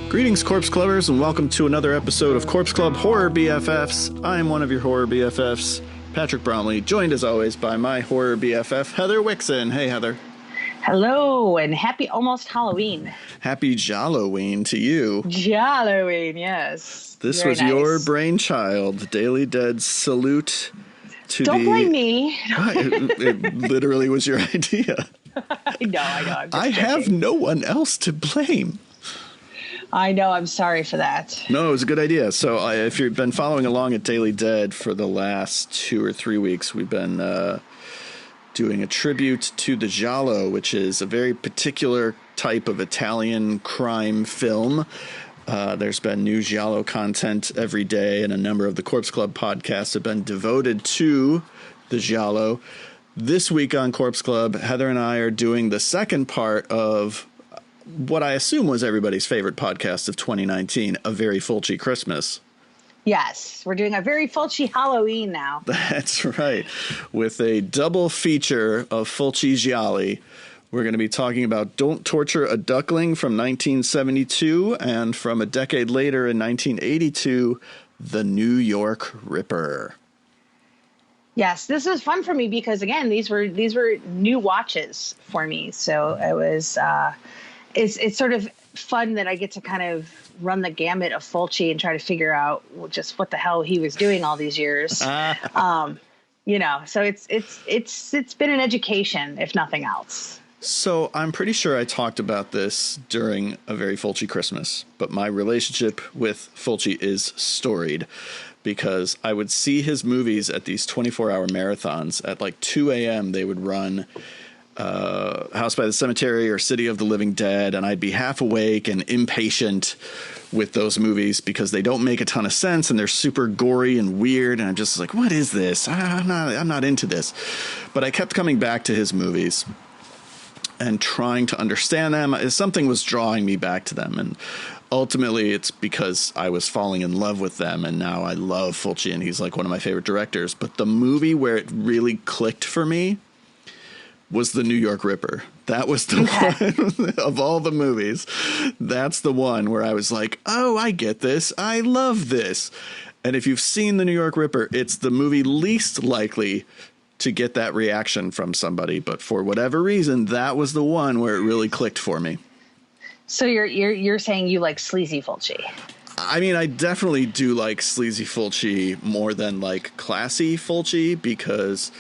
Greetings, Corpse Clubbers, and welcome to another episode of Corpse Club Horror BFFs. I am one of your horror BFFs, Patrick Bromley, joined as always by my horror BFF, Heather Wixson. Hey, Heather. Hello, and happy almost Halloween. Happy Gialloween to you. Gialloween, yes. This Very was nice. your brainchild. Daily Dead's salute to Don't blame me. It literally was your idea. I know. I have no one else to blame. I know. I'm sorry for that. No, it was a good idea. So if you've been following along at Daily Dead for the last 2 or 3 weeks, we've been doing a tribute to the Giallo, which is a very particular type of Italian crime film. There's been new Giallo content every day, and a number of the Corpse Club podcasts have been devoted to the Giallo. This week on Corpse Club, Heather and I are doing the second part of what I assume was everybody's favorite podcast of 2019, A Very Fulci Christmas. Yes, we're doing a Very Fulci Halloween now. That's right. With a double feature of Fulci Gialli. We're going to be talking about Don't Torture a Duckling from 1972, and from a decade later in 1982, The New York Ripper. Yes, this was fun for me because, again, these were new watches for me. So it was it's sort of fun that I get to kind of run the gamut of Fulci and try to figure out just what the hell he was doing all these years. So it's been an education, if nothing else. So I'm pretty sure I talked about this during A Very Fulci Christmas, but my relationship with Fulci is storied because I would see his movies at these 24-hour marathons. At like 2 a.m. they would run House by the Cemetery or City of the Living Dead, and I'd be half awake and impatient with those movies because they don't make a ton of sense and they're super gory and weird, and I'm just like, what is this? I'm not into this. But I kept coming back to his movies and trying to understand them. Something was drawing me back to them, and ultimately it's because I was falling in love with them, and now I love Fulci, and he's like one of my favorite directors. But the movie where it really clicked for me was The New York Ripper. That was the one of all the movies. That's the one where I was like, oh, I get this. I love this. And if you've seen The New York Ripper, it's the movie least likely to get that reaction from somebody. But for whatever reason, that was the one where it really clicked for me. So you're saying you like sleazy Fulci? I mean, I definitely do like sleazy Fulci more than like classy Fulci, because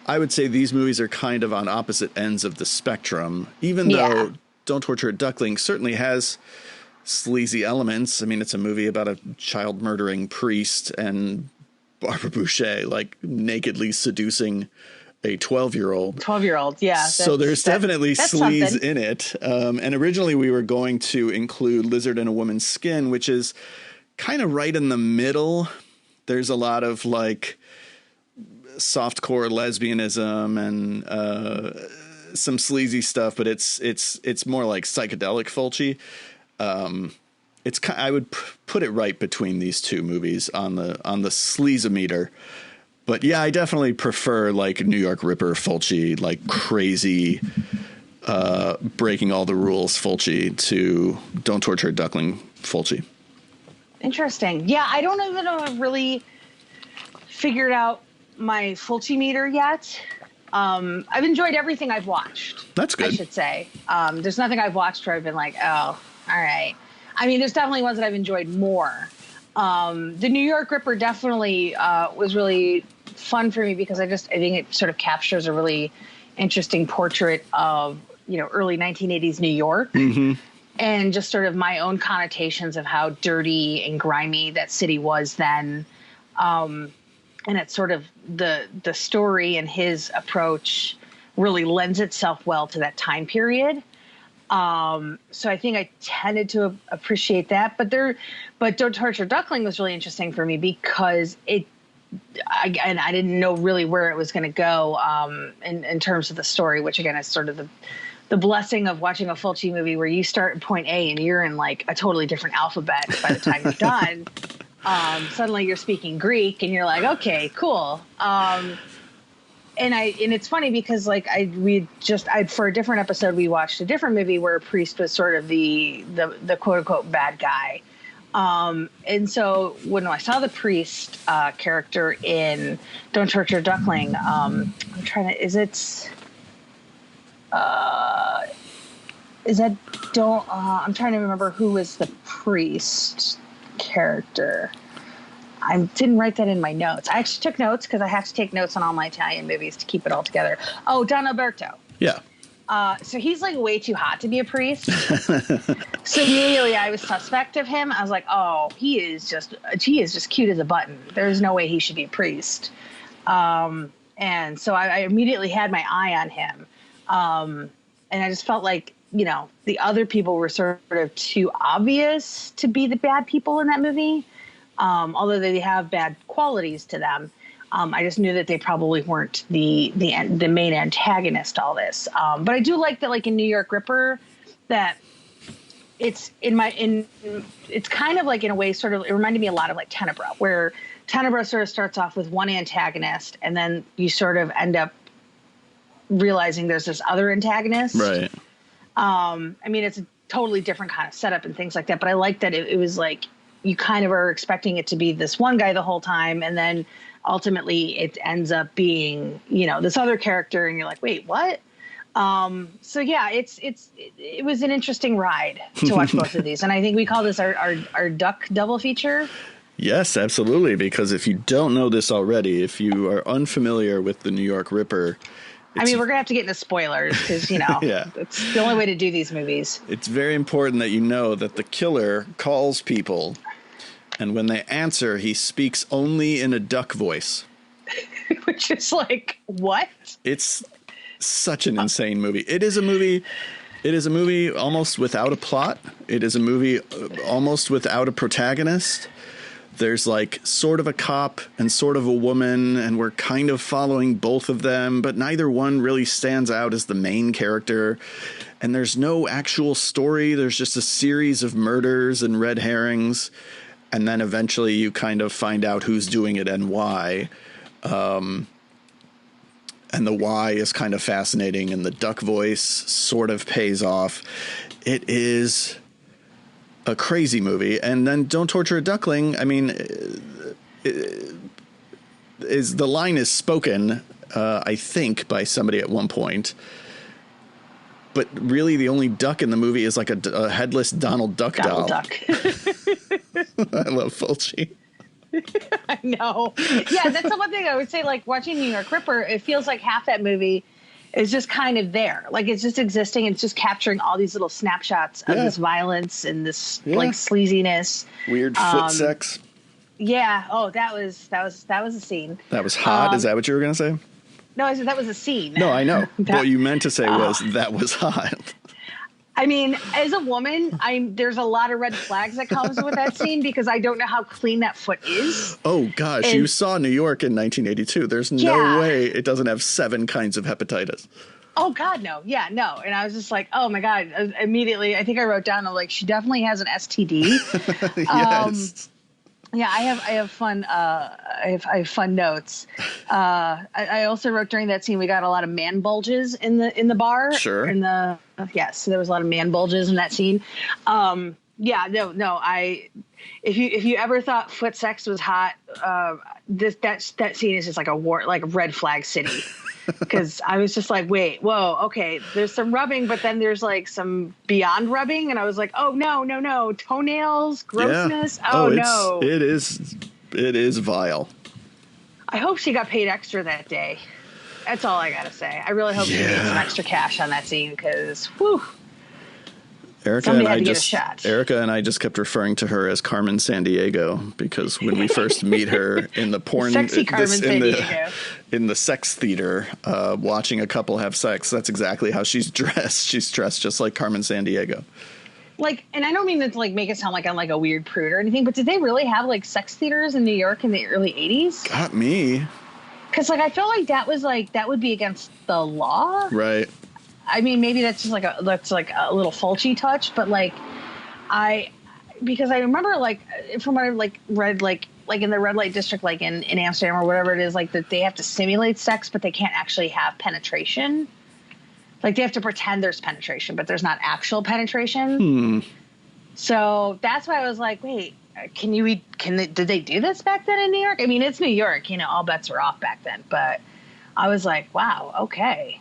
I would say these movies are kind of on opposite ends of the spectrum, even though Don't Torture a Duckling certainly has sleazy elements. I mean, it's a movie about a child murdering priest and Barbara Boucher like nakedly seducing a 12-year-old. 12-year-old, yeah. So there's definitely sleaze in it. And originally we were going to include Lizard in a Woman's Skin, which is kind of right in the middle. There's a lot of like softcore lesbianism and some sleazy stuff, but it's more like psychedelic Fulci. I would put it right between these two movies on the sleazometer. But yeah, I definitely prefer like New York Ripper Fulci, like crazy, breaking all the rules Fulci, to Don't Torture a Duckling Fulci. Interesting. Yeah, I don't even know if I've really figured out my Fulci meter yet. I've enjoyed everything I've watched. That's good. I should say. There's nothing I've watched where I've been like, oh, all right. I mean, there's definitely ones that I've enjoyed more. The New York Ripper definitely was really fun for me because I think it sort of captures a really interesting portrait of, early 1980s New York. Mm-hmm. And just sort of my own connotations of how dirty and grimy that city was then. And it's sort of the story and his approach really lends itself well to that time period. So I think I tended to appreciate that, but Don't Torture Duckling was really interesting for me because I didn't know really where it was going to go, in terms of the story, which again is sort of the blessing of watching a Fulci movie where you start at point A and you're in like a totally different alphabet by the time you're done. Suddenly you're speaking Greek and you're like, okay, cool. and it's funny because like for a different episode we watched a different movie where a priest was sort of the quote unquote bad guy. And so when I saw the priest character in Don't Torture Duckling, I'm trying to remember who was the priest character. I didn't write that in my notes. I actually took notes because I have to take notes on all my Italian movies to keep it all together. Oh, Don Alberto. Yeah. So he's like way too hot to be a priest. So immediately I was suspect of him. I was like, oh, he is just cute as a button. There's no way he should be a priest. And so I immediately had my eye on him. And I just felt like, you know, the other people were sort of too obvious to be the bad people in that movie. Although they have bad qualities to them. I just knew that they probably weren't the main antagonist to all this. But I do like that, like in New York Ripper, that it's it's kind of like in a way sort of, it reminded me a lot of like Tenebra, where Tenebra sort of starts off with one antagonist and then you sort of end up realizing there's this other antagonist. Right. I mean, it's a totally different kind of setup and things like that, but I like that it was like, you kind of are expecting it to be this one guy the whole time. And then ultimately it ends up being, you know, this other character and you're like, wait, what? So yeah, it was an interesting ride to watch both of these. And I think we call this our Duck double feature. Yes, absolutely. Because if you don't know this already, if you are unfamiliar with the New York Ripper, I mean, we're going to have to get into spoilers because, you know, yeah, it's the only way to do these movies. It's very important that you know that the killer calls people, and when they answer, he speaks only in a duck voice. Which is like, what? It's such an insane movie. It is a movie almost without a plot. It is a movie almost without a protagonist. There's like sort of a cop and sort of a woman, and we're kind of following both of them, but neither one really stands out as the main character. And there's no actual story. There's just a series of murders and red herrings. And then eventually you kind of find out who's doing it and why. And the why is kind of fascinating, and the duck voice sort of pays off. It is a crazy movie. And then Don't Torture a Duckling, I mean, is the line is spoken, I think, by somebody at one point. But really the only duck in the movie is like a headless Donald Duck doll. Duck. I love Fulci. I know. Yeah, that's the one thing I would say, like watching New York Ripper, it feels like half that movie is just kind of there. Like it's just existing. It's just capturing all these little snapshots of this violence and this like sleaziness. Weird foot sex. Yeah. Oh, that was a scene. That was hot. Is that what you were going to say? No, I said that was a scene. No, I know. What you meant to say was that was hot. I mean, as a woman, there's a lot of red flags that comes with that scene because I don't know how clean that foot is. Oh, gosh. And you saw New York in 1982. There's no way it doesn't have 7 kinds of hepatitis. Oh, God, no. Yeah, no. And I was just like, oh, my God. Immediately, I think I wrote down, I'm like, she definitely has an STD. Yes. Yeah, I have fun. I have fun notes. I also wrote during that scene we got a lot of man bulges in the bar. Sure. So there was a lot of man bulges in that scene. Yeah, no. If you ever thought foot sex was hot, that scene is just like a red flag city. Because I was just like, wait, whoa, okay, there's some rubbing, but then there's like some beyond rubbing, and I was like, oh no, toenails, grossness, no. It is vile. I hope she got paid extra that day. That's all I gotta say. I really hope she made some extra cash on that scene because, whew. Erica and I just kept referring to her as Carmen Sandiego because when we first meet her in the porn, sexy Carmen Sandiego. In the sex theater, watching a couple have sex, that's exactly how she's dressed. She's dressed just like Carmen Sandiego. Like, and I don't mean to like make it sound like I'm like a weird prude or anything, but did they really have like sex theaters in New York in the early 80s? Got me. Because like I feel like that would be against the law, right? I mean, maybe that's just like a little Fulci touch, but like because I remember like from what I like read like like in the red light district, like in Amsterdam or whatever it is, like that they have to simulate sex, but they can't actually have penetration. Like they have to pretend there's penetration, but there's not actual penetration. So that's why I was like, wait, did they do this back then in New York? I mean, it's New York, you know, all bets were off back then, but I was like, wow, okay.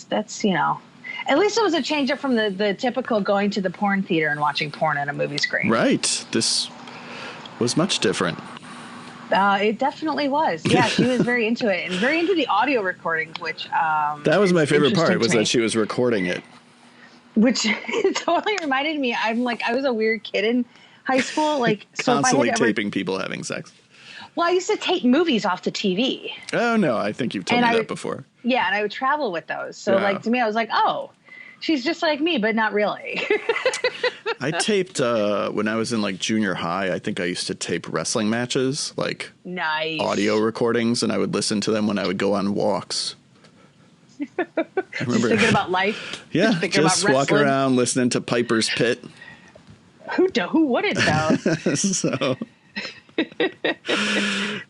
That's, you know, at least it was a change up from the typical going to the porn theater and watching porn on a movie screen. Right. This was much different. It definitely was. Yeah, she was very into it and very into the audio recordings, which that was my favorite part, was that she was recording it. Which totally reminded me, I was a weird kid in high school, like constantly taping people having sex. Well, I used to tape movies off the TV. Oh no, I think you've told me that before. Yeah, and I would travel with those. So like to me, I was like, oh, she's just like me, but not really. I taped when I was in like junior high. I think I used to tape wrestling matches, like nice audio recordings, and I would listen to them when I would go on walks. I remember just thinking about life. Yeah, just walking around listening to Piper's Pit. Who wouldn't though? So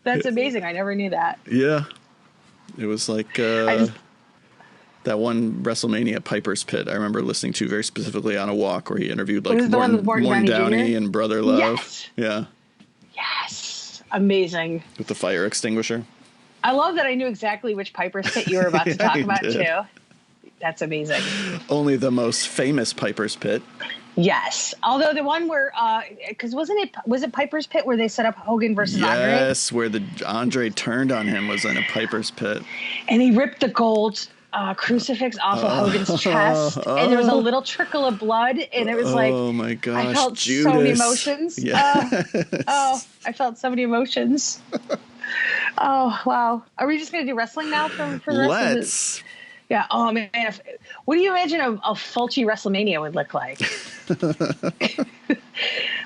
that's amazing. I never knew that. Yeah, it was like that one WrestleMania Piper's Pit. I remember listening to very specifically on a walk where he interviewed like Morton Downey and Brother Love. Yes. Yeah. Yes. Amazing. With the fire extinguisher. I love that I knew exactly which Piper's Pit you were about to talk about too. That's amazing. Only the most famous Piper's Pit. Yes. Although the one where, because was it Piper's Pit where they set up Hogan versus Andre? Yes, where the Andre turned on him was in a Piper's Pit. And he ripped the gold crucifix off of Hogan's chest, and there was a little trickle of blood, and it was like, oh my gosh, I felt Judas. so many emotions. Yes. I felt so many emotions. Oh, wow. Are we just going to do wrestling now for the rest of this? Yeah. Oh, man. What do you imagine a Fulci WrestleMania would look like?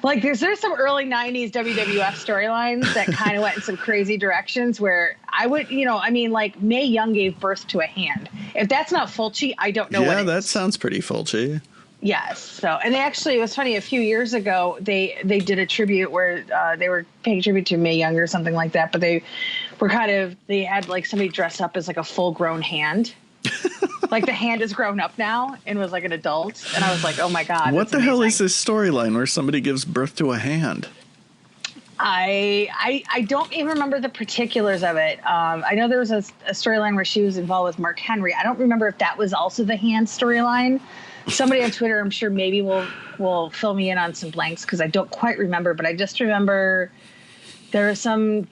Like, there's some early 90s WWF storylines that kind of went in some crazy directions where I would, like Mae Young gave birth to a hand. If that's not Fulci, I don't know what it is. Yeah, that sounds pretty Fulci. Yes. So, and they actually, it was funny, a few years ago, they did a tribute where they were paying tribute to Mae Young or something like that, but they had like somebody dressed up as like a full grown hand. Like the hand is grown up now and was like an adult. And I was like, oh my God. What the hell is this storyline where somebody gives birth to a hand? I don't even remember the particulars of it. I know there was a storyline where she was involved with Mark Henry. I don't remember if that was also the hand storyline. Somebody on Twitter, I'm sure maybe will fill me in on some blanks because I don't quite remember. But I just remember there was some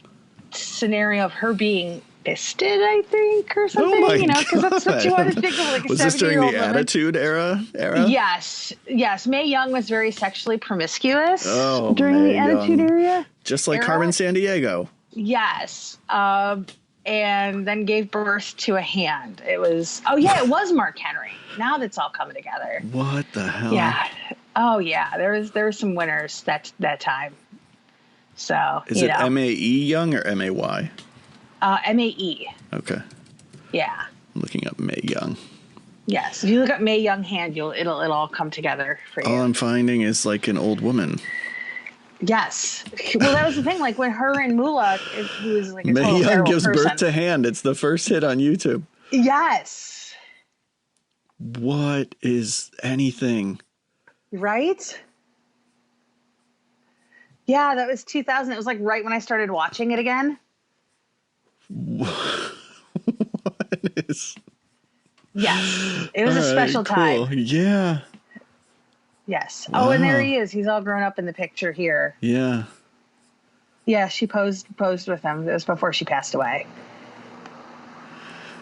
scenario of her being fisted, I think, or something. Oh my because that's what you want to think of, like a 70-year-old Was this during the woman. Attitude Era? Yes. Mae Young was very sexually promiscuous Mae during the Attitude Era. Just like era? Carmen Sandiego. Yes. And then gave birth to a hand. It was Mark Henry. Now that's all coming together. What the hell? Yeah. Oh yeah. There was some winners that time. So is it Mae Young or May? Mae. Okay. Yeah. I'm looking up Mae Young. Yes. If you look up Mae Young hand, it'll all come together for you. All I'm finding is like an old woman. Yes. Well, that was the thing. Like when her and Moolah, who was like a Mae Young gives person. birth to hand. It's the first hit on YouTube. Yes. What is anything? Right? Yeah, that was 2000. It was like right when I started watching it again. What is? Yes. It was a special time. Yeah. Yes. Wow. Oh, and there he is. He's all grown up in the picture here. Yeah. Yeah, she posed with him. It was before she passed away.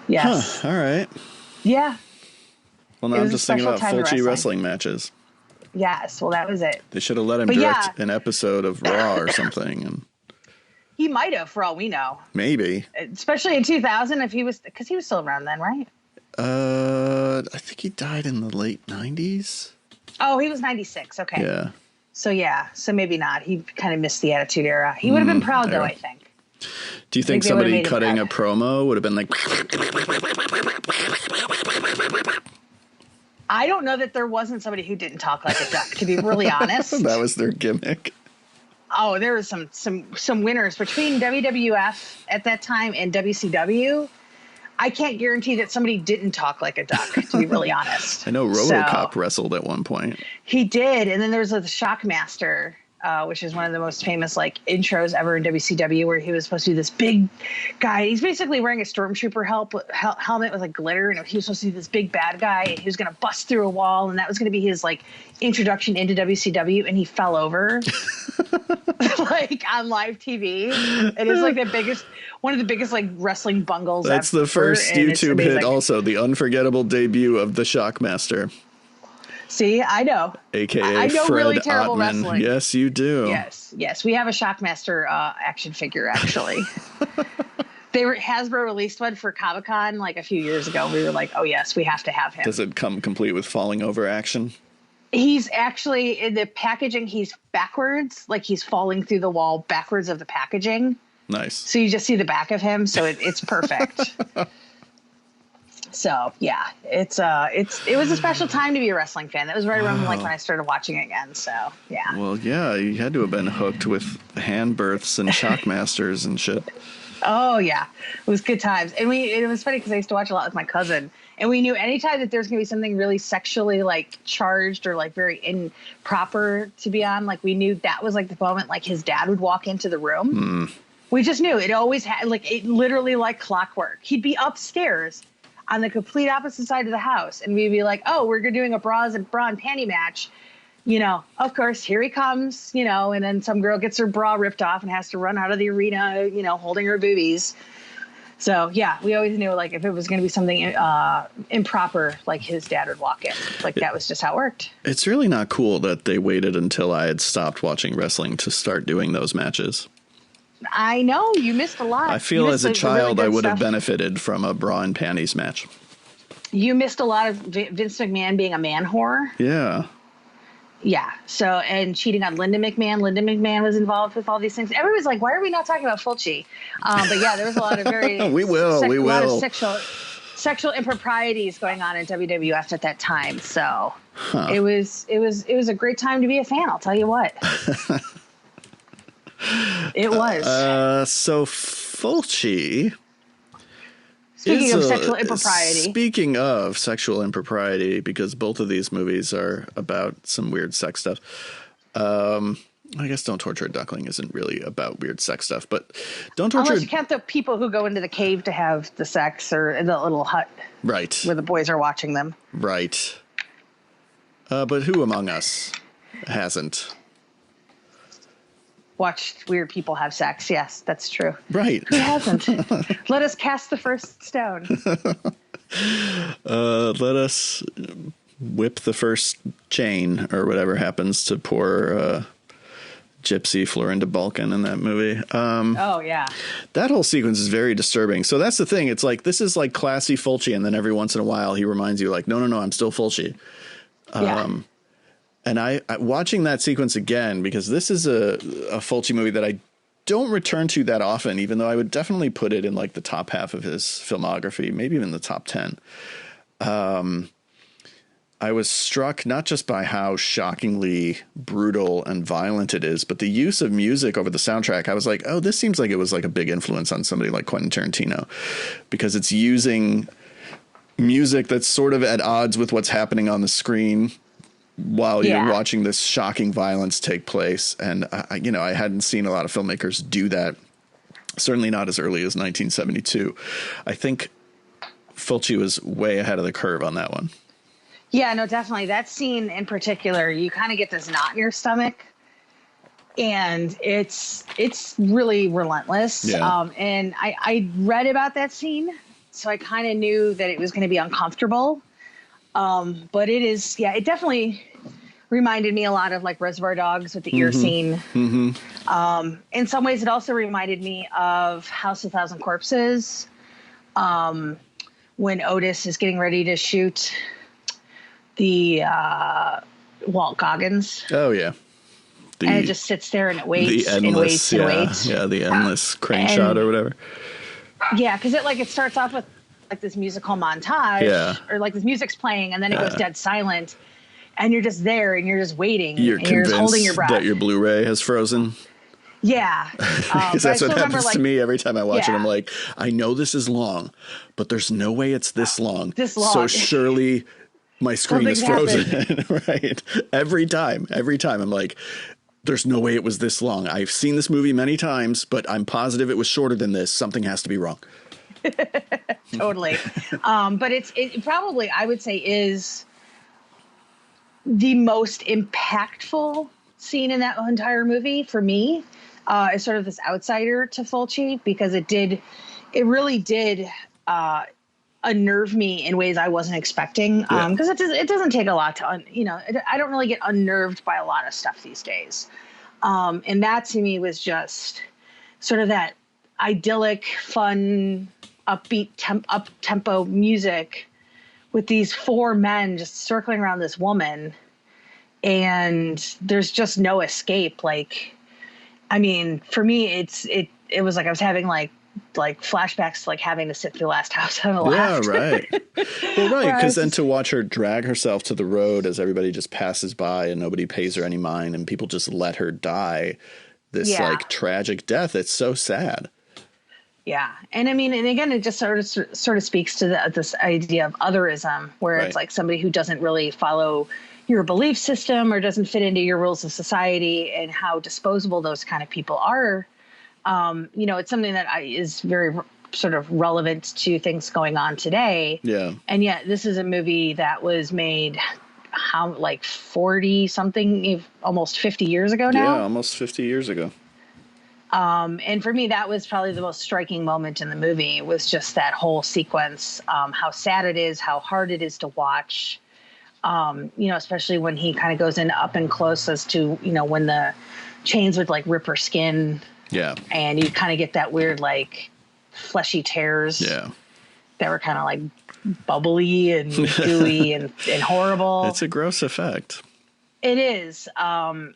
Yes. Huh, all right. Yeah. Well, now I'm just thinking about Fulci wrestling matches. Yes. Well, that was it. They should have let him direct an episode of Raw or something. And he might have, for all we know. Maybe. Especially in 2000, because he was still around then, right? I think he died in the late 90s. Oh, he was 96. Okay. Yeah. So maybe not. He kind of missed the Attitude Era. He would have been proud, though, I think. Do you think somebody cutting a promo would have been like... I don't know that there wasn't somebody who didn't talk like a duck, to be really honest. That was their gimmick. Oh, there was some winners between WWF at that time and WCW. I can't guarantee that somebody didn't talk like a duck, to be really honest. I know RoboCop wrestled at one point. He did. And then there was the Shockmaster, which is one of the most famous like intros ever in WCW, where he was supposed to be this big guy. He's basically wearing a stormtrooper helmet with like glitter, and he was supposed to be this big bad guy. He was going to bust through a wall, and that was going to be his like introduction into WCW, and he fell over like on live TV. It is like one of the biggest like wrestling bungles. That's ever, the first YouTube hit. Also, the unforgettable debut of the Shockmaster. See, I know. AKA I know Fred really terrible Ottman. wrestling. Yes, you do. Yes. We have a Shockmaster action figure, actually. Hasbro released one for Comic-Con like a few years ago. We were like, oh, yes, we have to have him. Does it come complete with falling over action? He's actually, in the packaging, he's backwards. Like he's falling through the wall backwards of the packaging. Nice. So you just see the back of him. So it's perfect. So yeah, it was a special time to be a wrestling fan. That was right around like when I started watching again. So yeah. Well, yeah, you had to have been hooked with hand births and Shockmasters and shit. Oh yeah, it was good times. And it was funny because I used to watch a lot with my cousin, and we knew anytime that there's gonna be something really sexually like charged or like very improper to be on, like we knew that was like the moment like his dad would walk into the room. We just knew it always had like it literally like clockwork. He'd be upstairs on the complete opposite side of the house, and we'd be like, oh, we're doing a bra and panty match, of course, here he comes, and then some girl gets her bra ripped off and has to run out of the arena, holding her boobies. So yeah, we always knew like if it was going to be something improper, like his dad would walk in, like that was just how it worked. It's really not cool that they waited until I had stopped watching wrestling to start doing those matches. I know, you missed a lot. I feel as a child I would have benefited from a bra and panties match. You missed a lot of Vince McMahon being a man whore. Yeah. Yeah. So, and cheating on Linda McMahon. Linda McMahon was involved with all these things. Everybody's like, why are we not talking about Fulci? But yeah, there was a lot of very a lot of sexual improprieties going on in WWF at that time. So it was a great time to be a fan. I'll tell you what. It was. So Fulci. Speaking of sexual impropriety. Speaking of sexual impropriety, because both of these movies are about some weird sex stuff. I guess Don't Torture a Duckling isn't really about weird sex stuff, but Don't Torture... Unless you count the people who go into the cave to have the sex or in the little hut. Right. Where the boys are watching them. Right. But who among us hasn't watched weird people have sex? Yes, that's true. Right. Who hasn't? Let us cast the first stone. Let us whip the first chain or whatever happens to poor Gypsy Florinda Balkan in that movie. Oh, yeah. That whole sequence is very disturbing. So that's the thing. It's like, this is like classy Fulci, and then every once in a while he reminds you like, no, I'm still Fulci. And I watching that sequence again, because this is a Fulci movie that I don't return to that often, even though I would definitely put it in like the top half of his filmography, maybe even the top 10. I was struck not just by how shockingly brutal and violent it is, but the use of music over the soundtrack. I was like, oh, this seems like it was like a big influence on somebody like Quentin Tarantino, because it's using music that's sort of at odds with what's happening on the screen while you're watching this shocking violence take place. And, I hadn't seen a lot of filmmakers do that, certainly not as early as 1972. I think Fulci was way ahead of the curve on that one. Yeah, no, definitely. That scene in particular, you kind of get this knot in your stomach, and it's really relentless. Yeah. And I read about that scene, so I kind of knew that it was going to be uncomfortable. But it definitely reminded me a lot of like Reservoir Dogs with the ear scene. Mm-hmm. In some ways, it also reminded me of House of Thousand Corpses, when Otis is getting ready to shoot the Walt Goggins. Oh, yeah. And it just sits there and it waits and waits and waits. Yeah, the endless crane shot or whatever. Yeah, because it starts off with like this musical montage, or like this music's playing, and then it goes dead silent, and you're just there and you're just waiting. You're and you're just holding your breath. That your Blu-ray has frozen. Yeah. Because But I that's what still remember, happens like, to me every time I watch it. yeah. I'm like, I know this is long, but there's no way it's this long. This So long. surely my screen is Something's frozen. Right. Every time I'm like, there's no way it was this long. I've seen this movie many times, but I'm positive it was shorter than this. Something has to be wrong. Totally. But it probably, I would say, is the most impactful scene in that entire movie for me, as sort of this outsider to Fulci, because it really did unnerve me in ways I wasn't expecting. Because it doesn't take a lot to, I don't really get unnerved by a lot of stuff these days. And that to me was just sort of that idyllic, fun, upbeat, up-tempo music with these four men just circling around this woman, and there's just no escape. Like, I mean, for me, it was like I was having like flashbacks to like having to sit through Last House on the Left. Yeah, right. Well, right, because then just, to watch her drag herself to the road as everybody just passes by and nobody pays her any mind and people just let her die this like tragic death, it's so sad. Yeah. And I mean, and again, it just sort of speaks to this idea of otherism, where it's like somebody who doesn't really follow your belief system or doesn't fit into your rules of society, and how disposable those kind of people are. It's something that is very sort of relevant to things going on today. Yeah. And yet this is a movie that was made like 40 something, almost 50 years ago now. Yeah, almost 50 years ago. And for me, that was probably the most striking moment in the movie, was just that whole sequence, how sad it is, how hard it is to watch, especially when he kind of goes in up and close as to, when the chains would like rip her skin. Yeah. And you kind of get that weird, like, fleshy tears. Yeah. That were kind of like bubbly and gooey and horrible. It's a gross effect. It is, so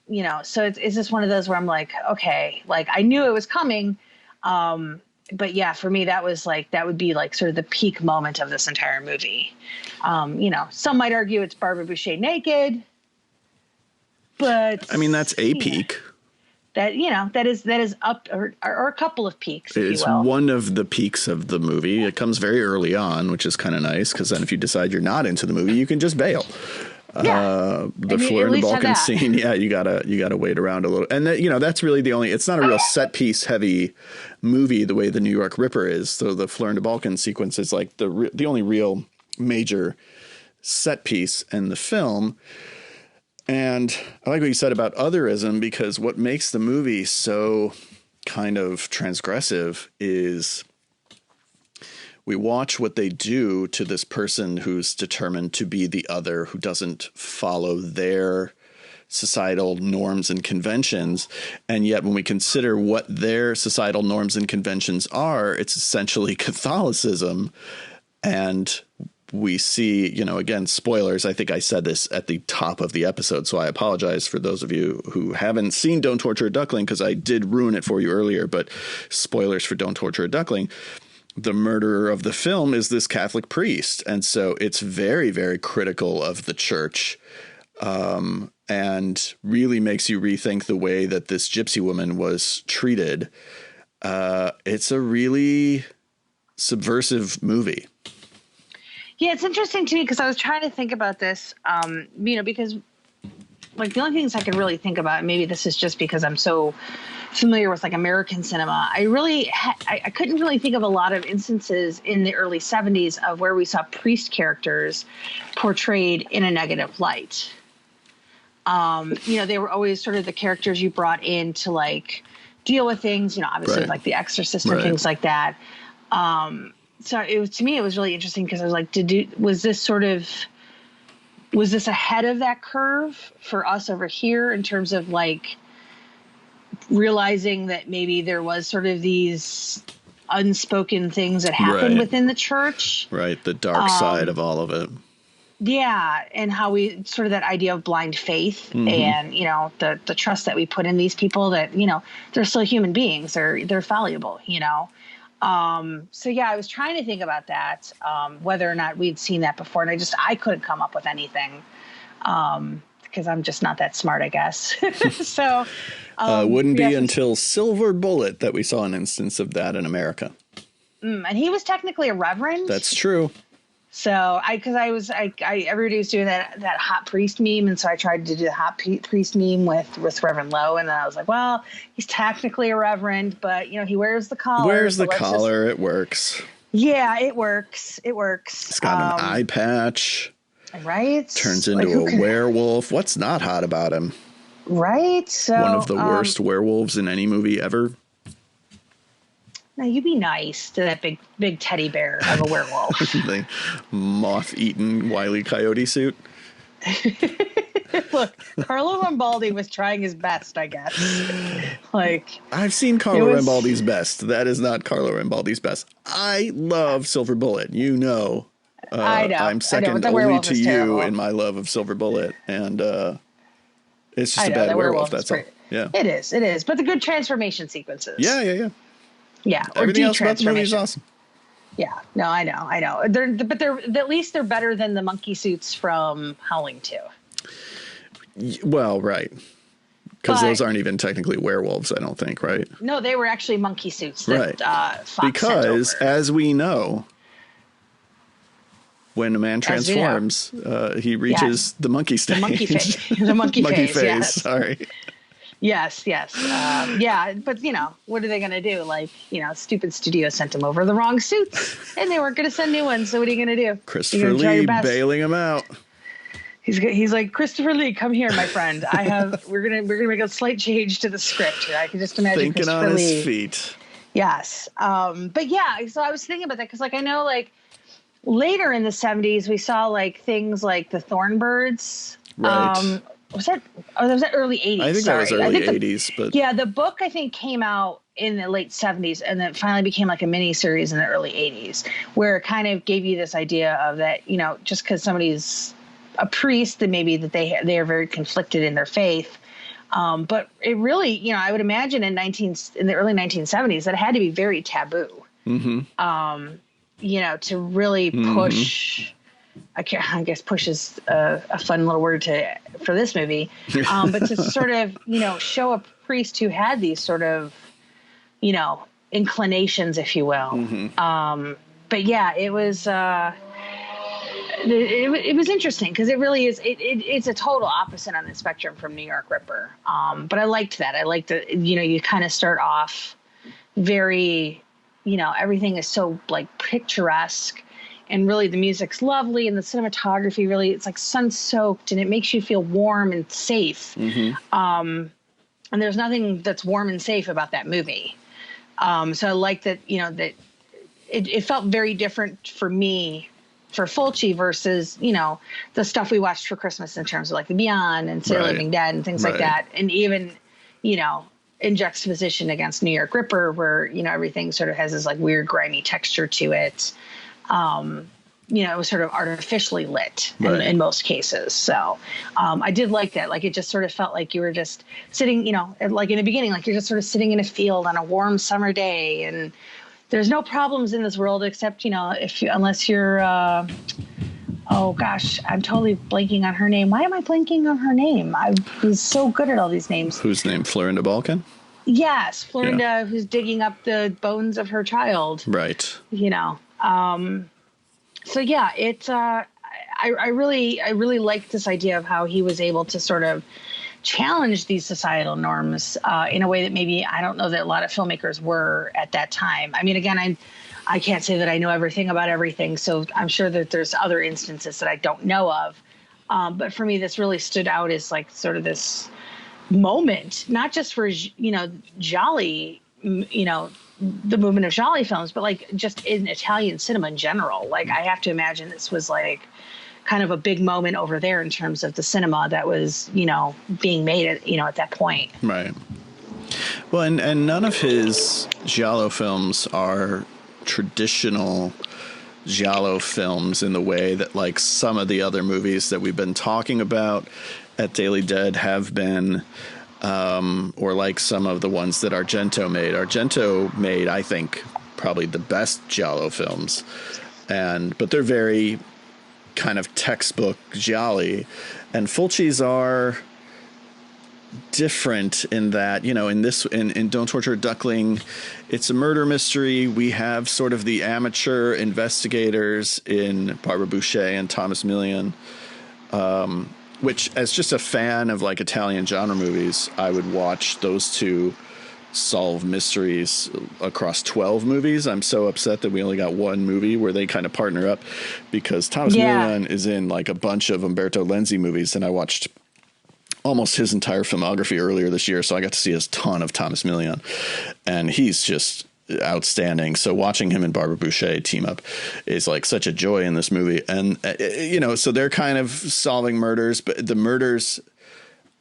it's just one of those where I'm like, okay, like I knew it was coming. But yeah, for me, that would be like sort of the peak moment of this entire movie. Some might argue it's Barbara Boucher naked, but I mean, that's a peak. That is up or a couple of peaks. It's one of the peaks of the movie. It comes very early on, which is kind of nice, because then if you decide you're not into the movie, you can just bail. The floor in the Balkan scene. Yeah, you gotta wait around a little, and that's really the only. It's not a real set piece heavy movie the way the New York Ripper is. So the floor in the Balkan sequence is like the only real major set piece in the film. And I like what you said about otherism, because what makes the movie so kind of transgressive is we watch what they do to this person who's determined to be the other, who doesn't follow their societal norms and conventions. And yet when we consider what their societal norms and conventions are, it's essentially Catholicism. And we see, again, spoilers. I think I said this at the top of the episode, so I apologize for those of you who haven't seen Don't Torture a Duckling, because I did ruin it for you earlier, but spoilers for Don't Torture a Duckling. The murderer of the film is this Catholic priest. And so it's very, very critical of the church, and really makes you rethink the way that this gypsy woman was treated. It's a really subversive movie. Yeah, it's interesting to me, because I was trying to think about this, because like the only things I could really think about, maybe this is just because I'm so familiar with like American cinema, I couldn't really think of a lot of instances in the early 70s of where we saw priest characters portrayed in a negative light. They were always sort of the characters you brought in to like deal with things, obviously like The Exorcist or things like that. So to me, it was really interesting, because I was like, was this ahead of that curve for us over here in terms of like realizing that maybe there was sort of these unspoken things that happen within the church? Right. The dark side of all of it. Yeah. And how we sort of that idea of blind faith and, the trust that we put in these people that, they're still human beings, they're fallible, So yeah, I was trying to think about that, whether or not we'd seen that before, and I couldn't come up with anything. because I'm just not that smart, I guess. So wouldn't be until Silver Bullet that we saw an instance of that in America. And he was technically a reverend. That's true. So everybody was doing that hot priest meme, and so I tried to do the hot priest meme with Reverend Lowe, and then I was like, well, he's technically a reverend, but he wears the collar. It works. Yeah, it works. He's got an eye patch. Right. Turns into a werewolf. What's not hot about him? Right. So one of the worst werewolves in any movie ever. Now you be nice to that big teddy bear of a werewolf. The moth-eaten Wile E. Coyote suit. Look, Carlo Rambaldi was trying his best, I guess. I've seen Carlo Rambaldi's best. That is not Carlo Rambaldi's best. I love Silver Bullet. I know. I'm second only to you terrible. In my love of Silver Bullet, and it's just a bad werewolf. That's all. Yeah, it is. But the good transformation sequences. Yeah. Yeah, everything else about the movie is awesome. Yeah, no, I know. They're at least they're better than the monkey suits from Howling 2. Well, right, because those aren't even technically werewolves, I don't think, right? No, they were actually monkey suits. That, right, Fox because as we know, when a man transforms, he reaches the monkey stage. The monkey phase. Yes. Sorry. Yes. Yeah, but what are they going to do? Stupid studio sent him over the wrong suits, and they weren't going to send new ones. So what are you going to do? Christopher Lee bailing him out. He's like, Christopher Lee, come here, my friend. We're gonna make a slight change to the script here. I can just imagine thinking Christopher on Lee. His feet. Yes, but yeah. So I was thinking about that because, I know, later in the 70s, we saw things like the Thornbirds. Right. Was that early 80s? I think that was early 80s. But yeah, the book I think came out in the late 70s, and then finally became a mini series in the early 80s, where it kind of gave you this idea of that, just because somebody's a priest, that maybe that they are very conflicted in their faith. But it really, I would imagine in the early 1970s, that it had to be very taboo. Mm-hmm. To really push. I guess push is a fun little word for this movie, but to sort of show a priest who had these sort of inclinations, if you will. Mm-hmm. But yeah, it was. It was interesting because it really is. It's a total opposite on the spectrum from New York Ripper. But I liked that. I liked that. You kind of start off very, everything is so picturesque, and really the music's lovely, and the cinematography really, it's sun soaked, and it makes you feel warm and safe. Mm-hmm. And there's nothing that's warm and safe about that movie. So I like that. That it felt very different for me. For Fulci versus, the stuff we watched for Christmas in terms of The Beyond and City of the Living Dead and things like that. And even, in juxtaposition against New York Ripper, where, everything sort of has this weird grimy texture to it. It was sort of artificially lit in most cases. So I did like that. It just sort of felt like you were just sitting, in the beginning, you're just sort of sitting in a field on a warm summer day, and there's no problems in this world except, unless you're, oh gosh, I'm totally blanking on her name. Why am I blanking on her name? I was so good at all these names. Whose name? Florinda Balkan? Yes, Florinda, who's digging up the bones of her child. Right. So yeah, I really liked this idea of how he was able to sort of challenge these societal norms in a way that maybe I don't know that a lot of filmmakers were at that time. I mean, again, I can't say that I know everything about everything, so I'm sure that there's other instances that I don't know of. But for me, this really stood out as sort of this moment, not just for Gialli, the movement of Gialli films, but just in Italian cinema in general. I have to imagine this was kind of a big moment over there in terms of the cinema that was, being made at that point. Right. Well, and none of his Giallo films are traditional Giallo films in the way that some of the other movies that we've been talking about at Daily Dead have been, or some of the ones that Argento made. Argento made, I think, probably the best Giallo films, but they're very kind of textbook gialli, and Fulci's are different in that, you know, in Don't Torture a Duckling, it's a murder mystery. We have sort of the amateur investigators in Barbara Boucher and Thomas Millian, which, as just a fan of like Italian genre movies, I would watch those two solve mysteries across 12 movies. I'm so upset that we only got one movie where they kind of partner up, because Thomas Millian is in like a bunch of Umberto Lenzi movies, and I watched almost his entire filmography earlier this year, so I got to see a ton of Thomas Millian, and he's just outstanding. So watching him and Barbara Boucher team up is like such a joy in this movie. And you know, so they're kind of solving murders, but the murders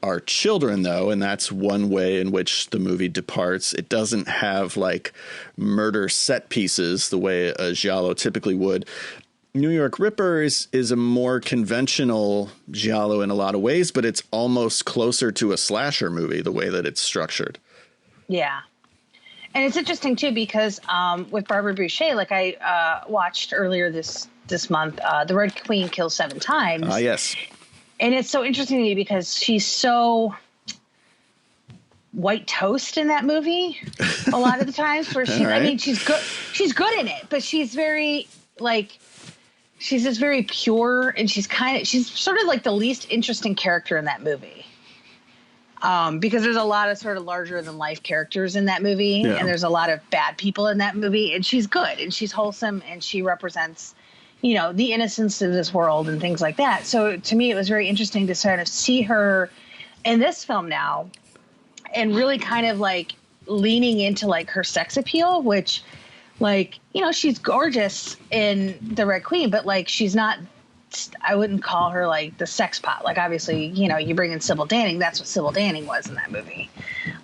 are children though, and that's one way in which the movie departs. It doesn't have like murder set pieces the way a giallo typically would. New York Ripper is a more conventional giallo in a lot of ways, but it's almost closer to a slasher movie the way that it's structured. Yeah. And it's interesting too, because with Barbara Boucher, like I watched earlier this month, The Red Queen Kills Seven Times. Yes. And it's so interesting to me because she's so white toast in that movie a lot of the times, where she's, right. I mean, she's good in it, but she's very like, she's just very pure, and she's sort of like the least interesting character in that movie. Because there's a lot of sort of larger than life characters in that movie, and there's a lot of bad people in that movie, and she's good and she's wholesome, and she represents, you know, the innocence of this world and things like that. So to me, it was very interesting to sort of see her in this film now, and really kind of like leaning into like her sex appeal, which, like, you know, she's gorgeous in The Red Queen, but like, she's not, I wouldn't call her like the sex pot. Like, obviously, you know, you bring in Sybil Danning, that's what Sybil Danning was in that movie.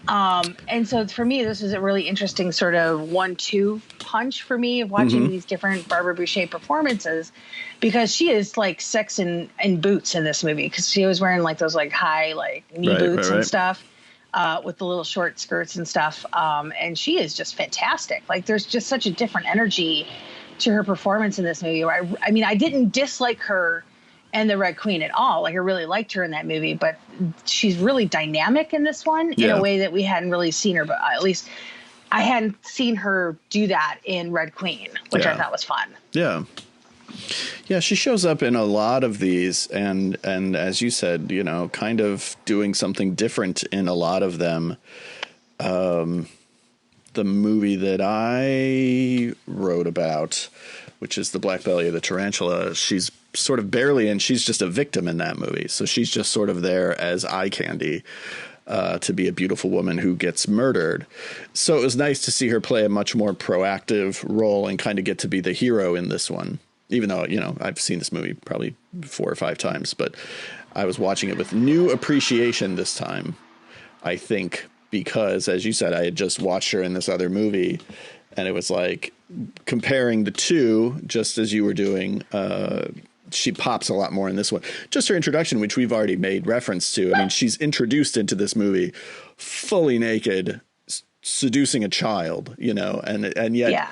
And so for me, this is a really interesting sort of 1-2 punch for me of watching these different Barbara Boucher performances, because she is like sex in boots in this movie, because she was wearing like those like high like knee boots and stuff. With the little short skirts and stuff. And she is just fantastic. Like, there's just such a different energy to her performance in this movie. I mean, I didn't dislike her in The Red Queen at all. Like, I really liked her in that movie, but she's really dynamic in this one in a way that we hadn't really seen her, but at least I hadn't seen her do that in Red Queen, which I thought was fun. Yeah. Yeah, she shows up in a lot of these, and as you said, you know, kind of doing something different in a lot of them. The movie that I wrote about, which is The Black Belly of the Tarantula, she's sort of barely, and she's just a victim in that movie. So she's just sort of there as eye candy to be a beautiful woman who gets murdered. So it was nice to see her play a much more proactive role and kind of get to be the hero in this one. Even though, you know, I've seen this movie probably 4 or 5 times, but I was watching it with new appreciation this time, I think, because, as you said, I had just watched her in this other movie, and it was like comparing the two, just as you were doing, she pops a lot more in this one. Just her introduction, which we've already made reference to. I mean, she's introduced into this movie fully naked, seducing a child, you know, and yet... Yeah.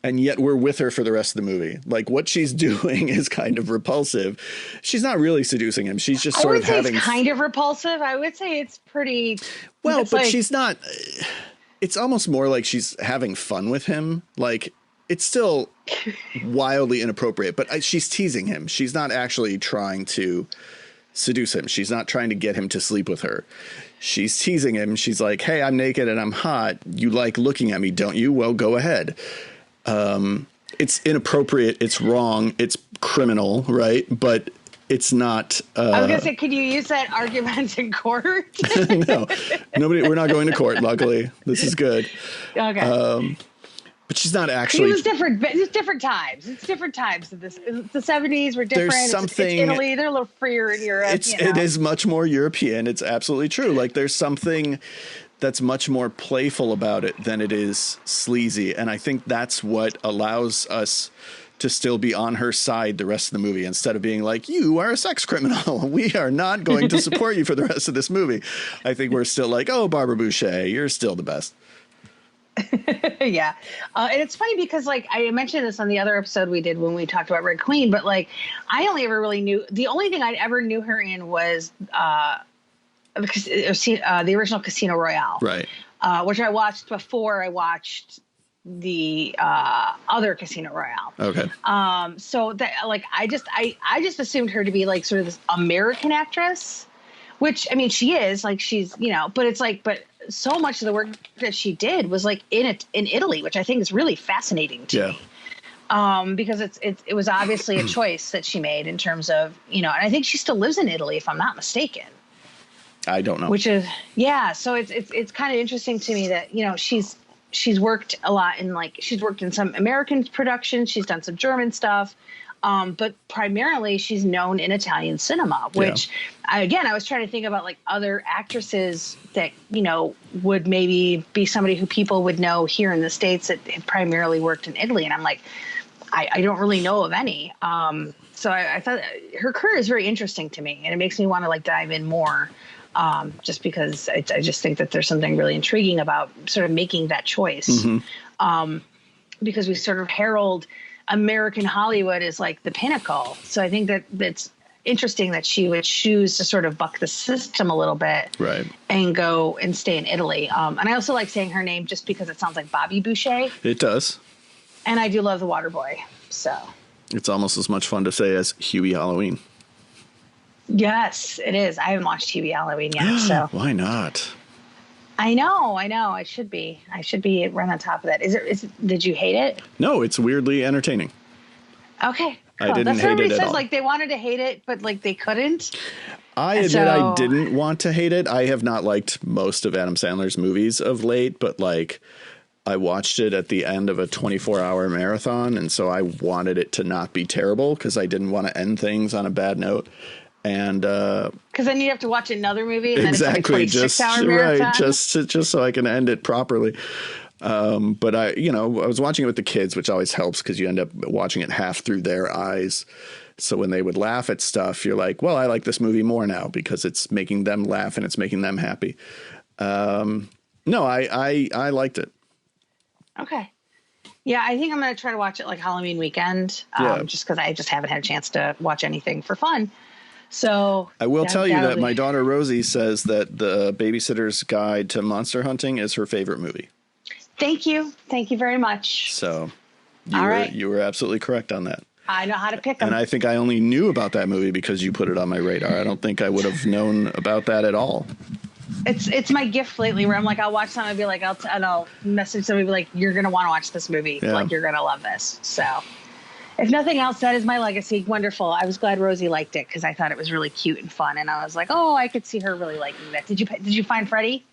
And yet we're with her for the rest of the movie. Like, what she's doing is kind of repulsive. She's not really seducing him. She's just sort of having... it's kind of repulsive. I would say it's pretty... Well, but like... she's not... It's almost more like she's having fun with him. Like, it's still wildly inappropriate, but she's teasing him. She's not actually trying to seduce him. She's not trying to get him to sleep with her. She's teasing him. She's like, hey, I'm naked and I'm hot. You like looking at me, don't you? Well, go ahead. It's inappropriate. It's wrong. It's criminal, right? But it's not. I was gonna say, could you use that argument in court? No, we're not going to court. Luckily, this is good. Okay. But she's not actually. It was different. It's different times. It's different times. The 70s were different. There's something. It's Italy. They're a little freer in Europe. It is much more European. It's absolutely true. Like, there's something that's much more playful about it than it is sleazy. And I think that's what allows us to still be on her side the rest of the movie, instead of being like, you are a sex criminal. We are not going to support you for the rest of this movie. I think we're still like, oh, Barbara Boucher, you're still the best. Yeah. And it's funny because like I mentioned this on the other episode we did when we talked about Red Queen, but like I only ever really knew the only thing I ever knew her in was the original Casino Royale. Right. Which I watched before I watched the other Casino Royale. Okay. So that like I just assumed her to be like sort of this American actress, which I mean she is, like she's, you know, but it's like, but so much of the work that she did was like in Italy, which I think is really fascinating to me. Because it was obviously a choice that she made in terms of, you know, and I think she still lives in Italy if I'm not mistaken. I don't know. Which is, yeah. So it's kind of interesting to me that, you know, she's worked a lot in like, she's worked in some American productions. She's done some German stuff. But primarily she's known in Italian cinema, which I was trying to think about like other actresses that, you know, would maybe be somebody who people would know here in the States that have primarily worked in Italy. And I'm like, I don't really know of any. So I thought her career is very interesting to me and it makes me want to like dive in more. Just because I just think that there's something really intriguing about sort of making that choice. Mm-hmm. Because we sort of herald American Hollywood as like the pinnacle. So I think that that's interesting that she would choose to sort of buck the system a little bit, right, and go and stay in Italy. And I also like saying her name just because it sounds like Bobby Boucher. It does. And I do love The Waterboy. So it's almost as much fun to say as Huey Halloween. Yes, it is. I haven't watched TV Halloween yet, so why not? I know. I should be right on top of that. Did you hate it? No, it's weirdly entertaining. Okay, cool. I didn't That's hate what everybody it at says. all. Like they wanted to hate it, but like they couldn't. I admit I didn't want to hate it. I have not liked most of Adam Sandler's movies of late, but like I watched it at the end of a 24-hour marathon, and so I wanted it to not be terrible because I didn't want to end things on a bad note. And because then you have to watch another movie and exactly, then it's like a 26-hour marathon. Right, just so I can end it properly. But I was watching it with the kids, which always helps because you end up watching it half through their eyes. So when they would laugh at stuff, you're like, well, I like this movie more now because it's making them laugh and it's making them happy. No, I liked it. Okay. Yeah, I think I'm going to try to watch it like Halloween weekend, just because I just haven't had a chance to watch anything for fun. So I will tell you that my daughter Rosie says that The Babysitter's Guide to Monster Hunting is her favorite movie. Thank you. Thank you very much. So you were absolutely correct on that. I know how to pick them. And I think I only knew about that movie because you put it on my radar. I don't think I would have known about that at all. It's my gift lately where I'm like, I'll watch something and be like, I'll message somebody and be like, you're going to want to watch this movie. Yeah. Like, you're going to love this. So if nothing else, that is my legacy. Wonderful. I was glad Rosie liked it because I thought it was really cute and fun. And I was like, oh, I could see her really liking that. Did you find Freddie?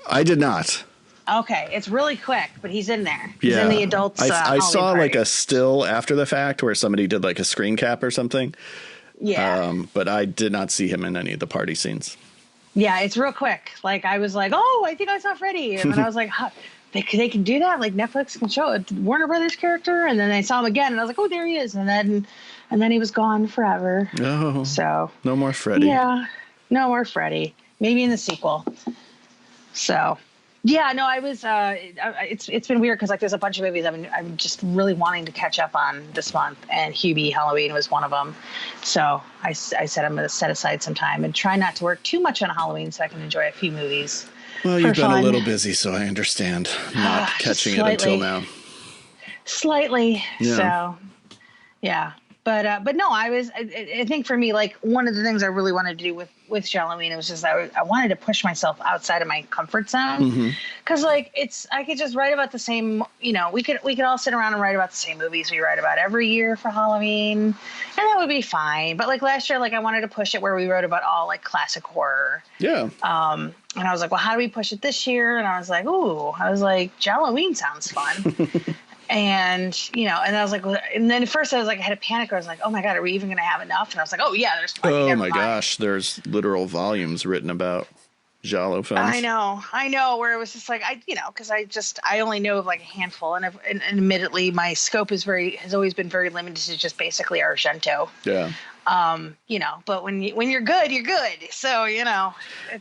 I did not. Okay. It's really quick, but he's in there. He's in the adults. I saw like a still after the fact where somebody did like a screen cap or something. Yeah. But I did not see him in any of the party scenes. Yeah, it's real quick. Like I was like, oh, I think I saw Freddie. And then I was like, huh, they can do that? Like Netflix can show a Warner Brothers character? And then I saw him again and I was like, oh, there he is. And then he was gone forever. Oh, so no more Freddie. Yeah, no more Freddie. Maybe in the sequel. So yeah, no, I was, it's been weird because like there's a bunch of movies I'm just really wanting to catch up on this month, and Hubie Halloween was one of them. So I said I'm going to set aside some time and try not to work too much on Halloween so I can enjoy a few movies. Well, you've been a little busy, so I understand not catching it until now. Slightly. Yeah. So yeah. But no, I think for me, like one of the things I really wanted to do with Gialloween, it was just, I wanted to push myself outside of my comfort zone. Mm-hmm. Cause like I could just write about the same, we could all sit around and write about the same movies we write about every year for Halloween, and that would be fine. But like last year, like I wanted to push it where we wrote about all like classic horror. Yeah. And I was like, well, how do we push it this year? And I was like, Gialloween sounds fun. And, and I was like, and then at first I was like, I had a panic. I was like, oh my God, are we even going to have enough? And I was like, oh yeah, there's plenty. Oh my gosh. There's literal volumes written about Giallo films. I know where it was just like, cause I only know of like a handful, and admittedly my scope has always been very limited to just basically Argento. Yeah. But when you're good, you're good. So,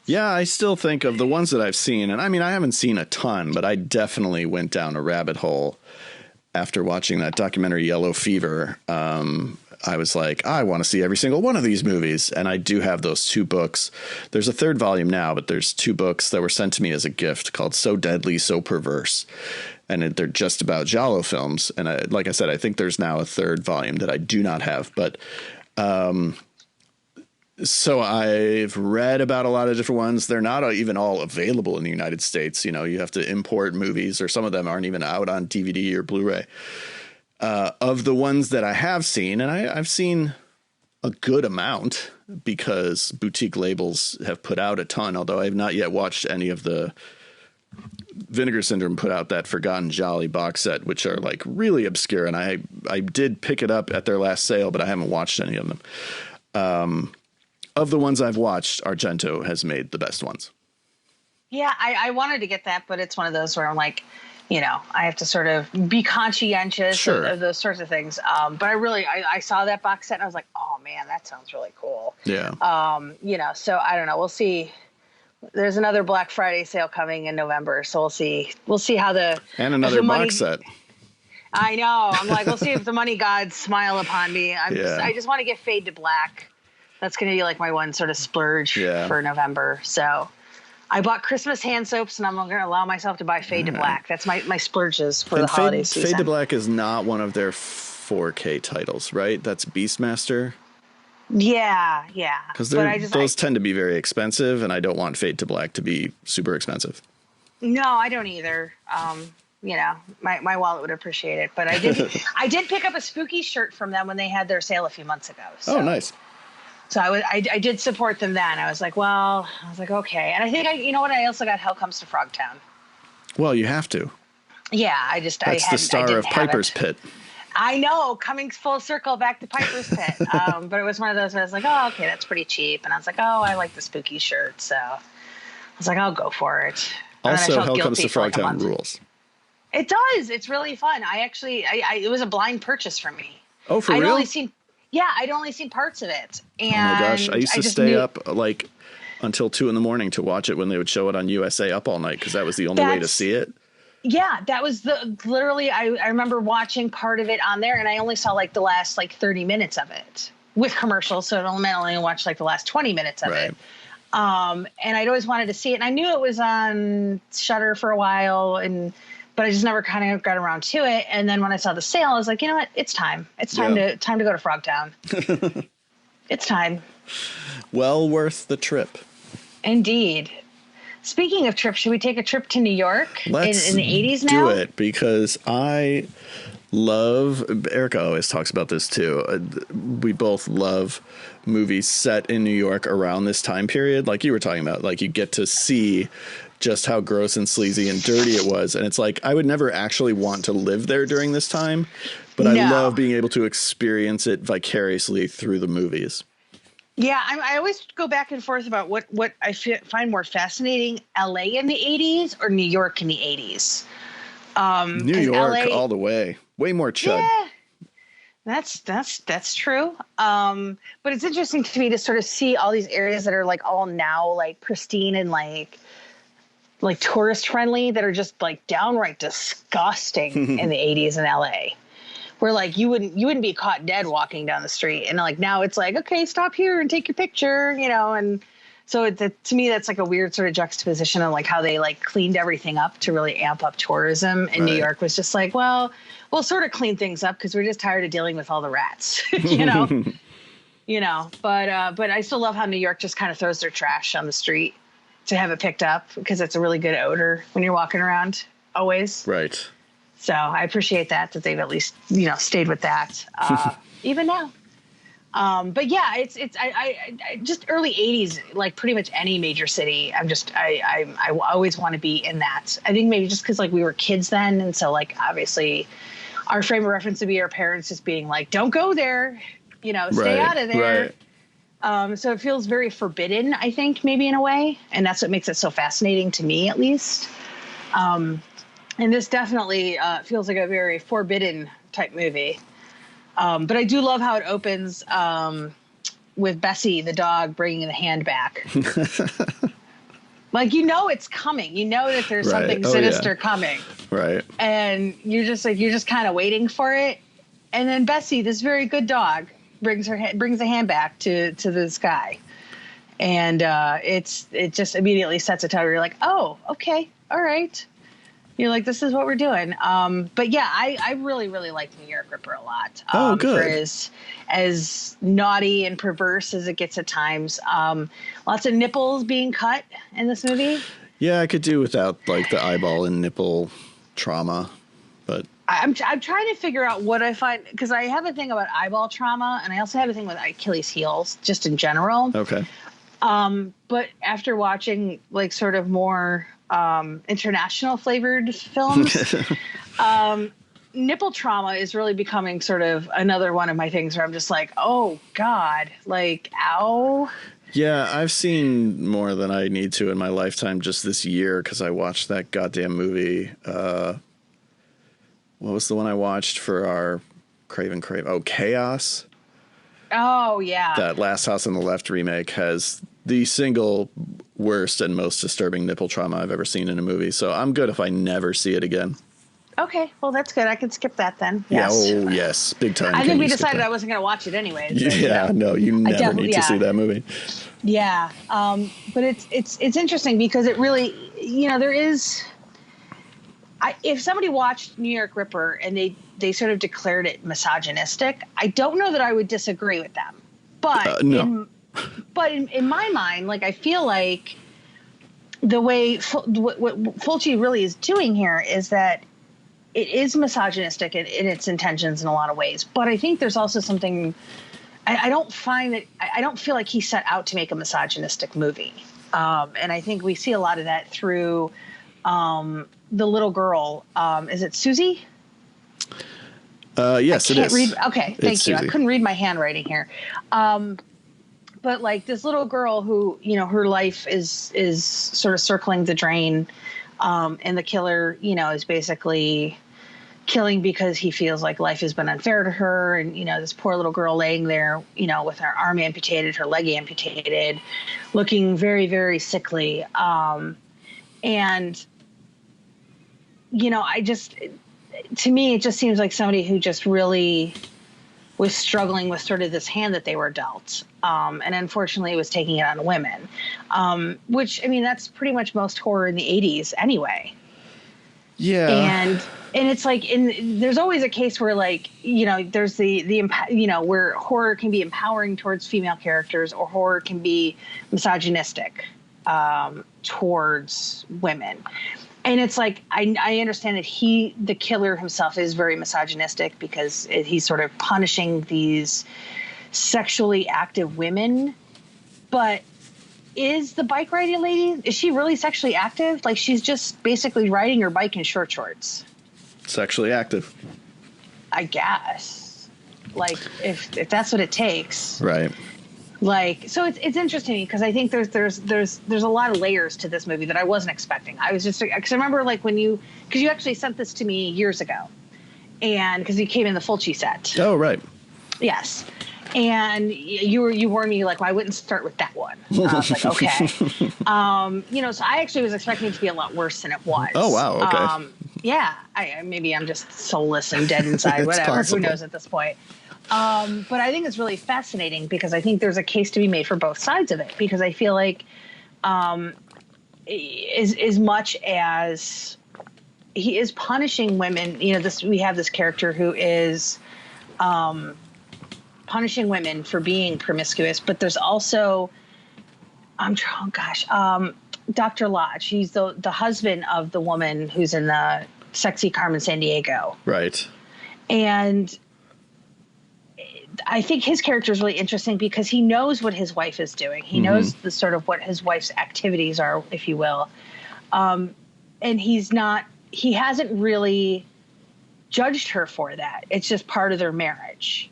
Yeah, I still think of the ones that I've seen, and I mean, I haven't seen a ton, but I definitely went down a rabbit hole after watching that documentary Yellow Fever. I was like, I want to see every single one of these movies. And I do have those 2 books. There's a 3rd volume now, but there's 2 books that were sent to me as a gift called So Deadly, So Perverse. And they're just about Giallo films. And like I said, I think there's now a 3rd volume that I do not have. But so I've read about a lot of different ones. They're not even all available in the United States. You have to import movies, or some of them aren't even out on DVD or Blu-ray. Of the ones that I have seen, and I've seen a good amount because boutique labels have put out a ton, although I have not yet watched any of the. Vinegar Syndrome put out that Forgotten Jolly box set, which are like really obscure, and I did pick it up at their last sale, but I haven't watched any of them. Of the ones I've watched, Argento has made the best ones. Yeah, I wanted to get that, but it's one of those where I'm like, I have to sort of be conscientious of those sorts of things. But I saw that box set and I was like, oh man, that sounds really cool. Yeah. So I don't know. We'll see. There's another Black Friday sale coming in November. So we'll see. We'll see how and another box set. I know. I'm like, we'll see if the money gods smile upon me. I just want to get Fade to Black. That's going to be like my one sort of splurge for November. So I bought Christmas hand soaps, and I'm going to allow myself to buy Fade to Black. That's my splurges for the holiday season. Fade to Black is not one of their 4K titles, right? That's Beastmaster. Yeah. Because those tend to be very expensive, and I don't want Fade to Black to be super expensive. No, I don't either. My wallet would appreciate it, but I did pick up a spooky shirt from them when they had their sale a few months ago. So. Oh, nice. So I did support them then. I was like, okay. And I think I also got Hell Comes to Frogtown. Well, you have to. Yeah, That's the star of Piper's Pit. I know, coming full circle back to Piper's Pit. But it was one of those where I was like, oh, okay, that's pretty cheap. And I was like, oh, I like the spooky shirt. So I was like, I'll go for it. Also, Hell Comes to Frogtown rules. It does. It's really fun. It was a blind purchase for me. Oh, for real? I'd only seen parts of it. And oh my gosh, I used to stay up like until 2 a.m. to watch it when they would show it on USA Up All Night because that was the only way to see it. Yeah, that was literally, I remember watching part of it on there, and I only saw like the last 30 minutes of it with commercials, so I only watched like the last 20 minutes of it. And I'd always wanted to see it, and I knew it was on Shudder for a while, but I just never kind of got around to it. And then when I saw the sale, I was like, you know what? It's time. It's time to go to Frogtown. It's time. Well worth the trip. Indeed. Speaking of trips, should we take a trip to New York in the 80s now? Do it, because I love, Erica always talks about this too. We both love movies set in New York around this time period. Like you were talking about, like you get to see just how gross and sleazy and dirty it was. And it's like, I would never actually want to live there during this time, but I love being able to experience it vicariously through the movies. Yeah, I always go back and forth about what I find more fascinating, LA in the 80s or New York in the 80s. New York LA, all the way. Way more chud. Yeah, that's true. But it's interesting to me to sort of see all these areas that are like all now like pristine and like tourist friendly that are just like downright disgusting in the 80s in LA. Where like you wouldn't be caught dead walking down the street, and like now it's like, okay, stop here and take your picture, and so to me that's like a weird sort of juxtaposition of like how they like cleaned everything up to really amp up tourism, and New York was just like, well, we'll sort of clean things up because we're just tired of dealing with all the rats, But I still love how New York just kind of throws their trash on the street to have it picked up because it's a really good odor when you're walking around always. Right. So I appreciate that they've at least, stayed with that, even now. But yeah, it's I just early 80s, like pretty much any major city. I always want to be in that. I think maybe just because like we were kids then. And so like, obviously our frame of reference would be our parents just being like, don't go there, stay out of there. Right. So it feels very forbidden, I think, maybe in a way. And that's what makes it so fascinating to me, at least. And this definitely feels like a very forbidden type movie. But I do love how it opens. with Bessie, the dog, bringing the hand back. Like, it's coming. You know that there's something sinister coming. Right. And you're just kind of waiting for it. And then Bessie, this very good dog, brings the hand back to this guy. And it just immediately sets a tone. You're like, oh, okay, all right. You're like, this is what we're doing. But yeah, I really, really like New York Ripper a lot. Oh, good. For as naughty and perverse as it gets at times. Lots of nipples being cut in this movie. Yeah, I could do without like the eyeball and nipple trauma, but I'm trying to figure out what I find, because I have a thing about eyeball trauma, and I also have a thing with Achilles heels, just in general. Okay. But after watching like sort of more international flavored films, nipple trauma is really becoming sort of another one of my things where I'm just like, oh God, like, ow. Yeah, I've seen more than I need to in my lifetime just this year because I watched that goddamn movie. What was the one I watched for our Crave? Oh, Chaos. Oh, yeah. That Last House on the Left remake has the single worst and most disturbing nipple trauma I've ever seen in a movie. So I'm good if I never see it again. Okay, well, that's good. I can skip that then. Yes. Yeah, oh, yes. Big time. I think we decided I wasn't going to watch it anyways. So, yeah, no, you never need to see that movie. Yeah, but it's interesting because it really, there is... if somebody watched New York Ripper and they sort of declared it misogynistic, I don't know that I would disagree with them. But no. in my mind, like, I feel like the way what Fulci really is doing here is that it is misogynistic in its intentions in a lot of ways. But I think there's also something, I don't feel like he set out to make a misogynistic movie. And I think we see a lot of that through the little girl. Is it Susie? Yes, it is. Okay, thank you. Susie. I couldn't read my handwriting here. But like this little girl who, her life is sort of circling the drain. And the killer, is basically killing because he feels like life has been unfair to her. And, this poor little girl laying there, with her arm amputated, her leg amputated, looking very, very sickly. And, to me, it just seems like somebody who just really was struggling with sort of this hand that they were dealt. And unfortunately was taking it on women, which, that's pretty much most horror in the 80s anyway. Yeah. And it's like, there's always a case where like, there's where horror can be empowering towards female characters or horror can be misogynistic, towards women. And it's like, I understand that the killer himself is very misogynistic because he's sort of punishing these sexually active women. But is the bike riding lady, is she really sexually active? Like, she's just basically riding her bike in short shorts. Sexually active. I guess. Like, if that's what it takes. Right. Like, so it's interesting because I think there's a lot of layers to this movie that I wasn't expecting. I was just, because I remember like because you actually sent this to me years ago, and because you came in the Fulci set. Oh, right. Yes. And you warned me like, well, I wouldn't start with that one. I was like, okay. So I actually was expecting it to be a lot worse than it was. Oh, wow. Okay. Yeah. Maybe I'm just soulless and dead inside, whatever. Possible. Who knows at this point. But I think it's really fascinating because I think there's a case to be made for both sides of it, because I feel like as much as he is punishing women, we have this character who is punishing women for being promiscuous, but there's also, Dr. Lodge. He's the husband of the woman who's in the Sexy Carmen Sandiego. Right. And I think his character is really interesting because he knows what his wife is doing. He knows the sort of what his wife's activities are, if you will. And he hasn't really judged her for that. It's just part of their marriage.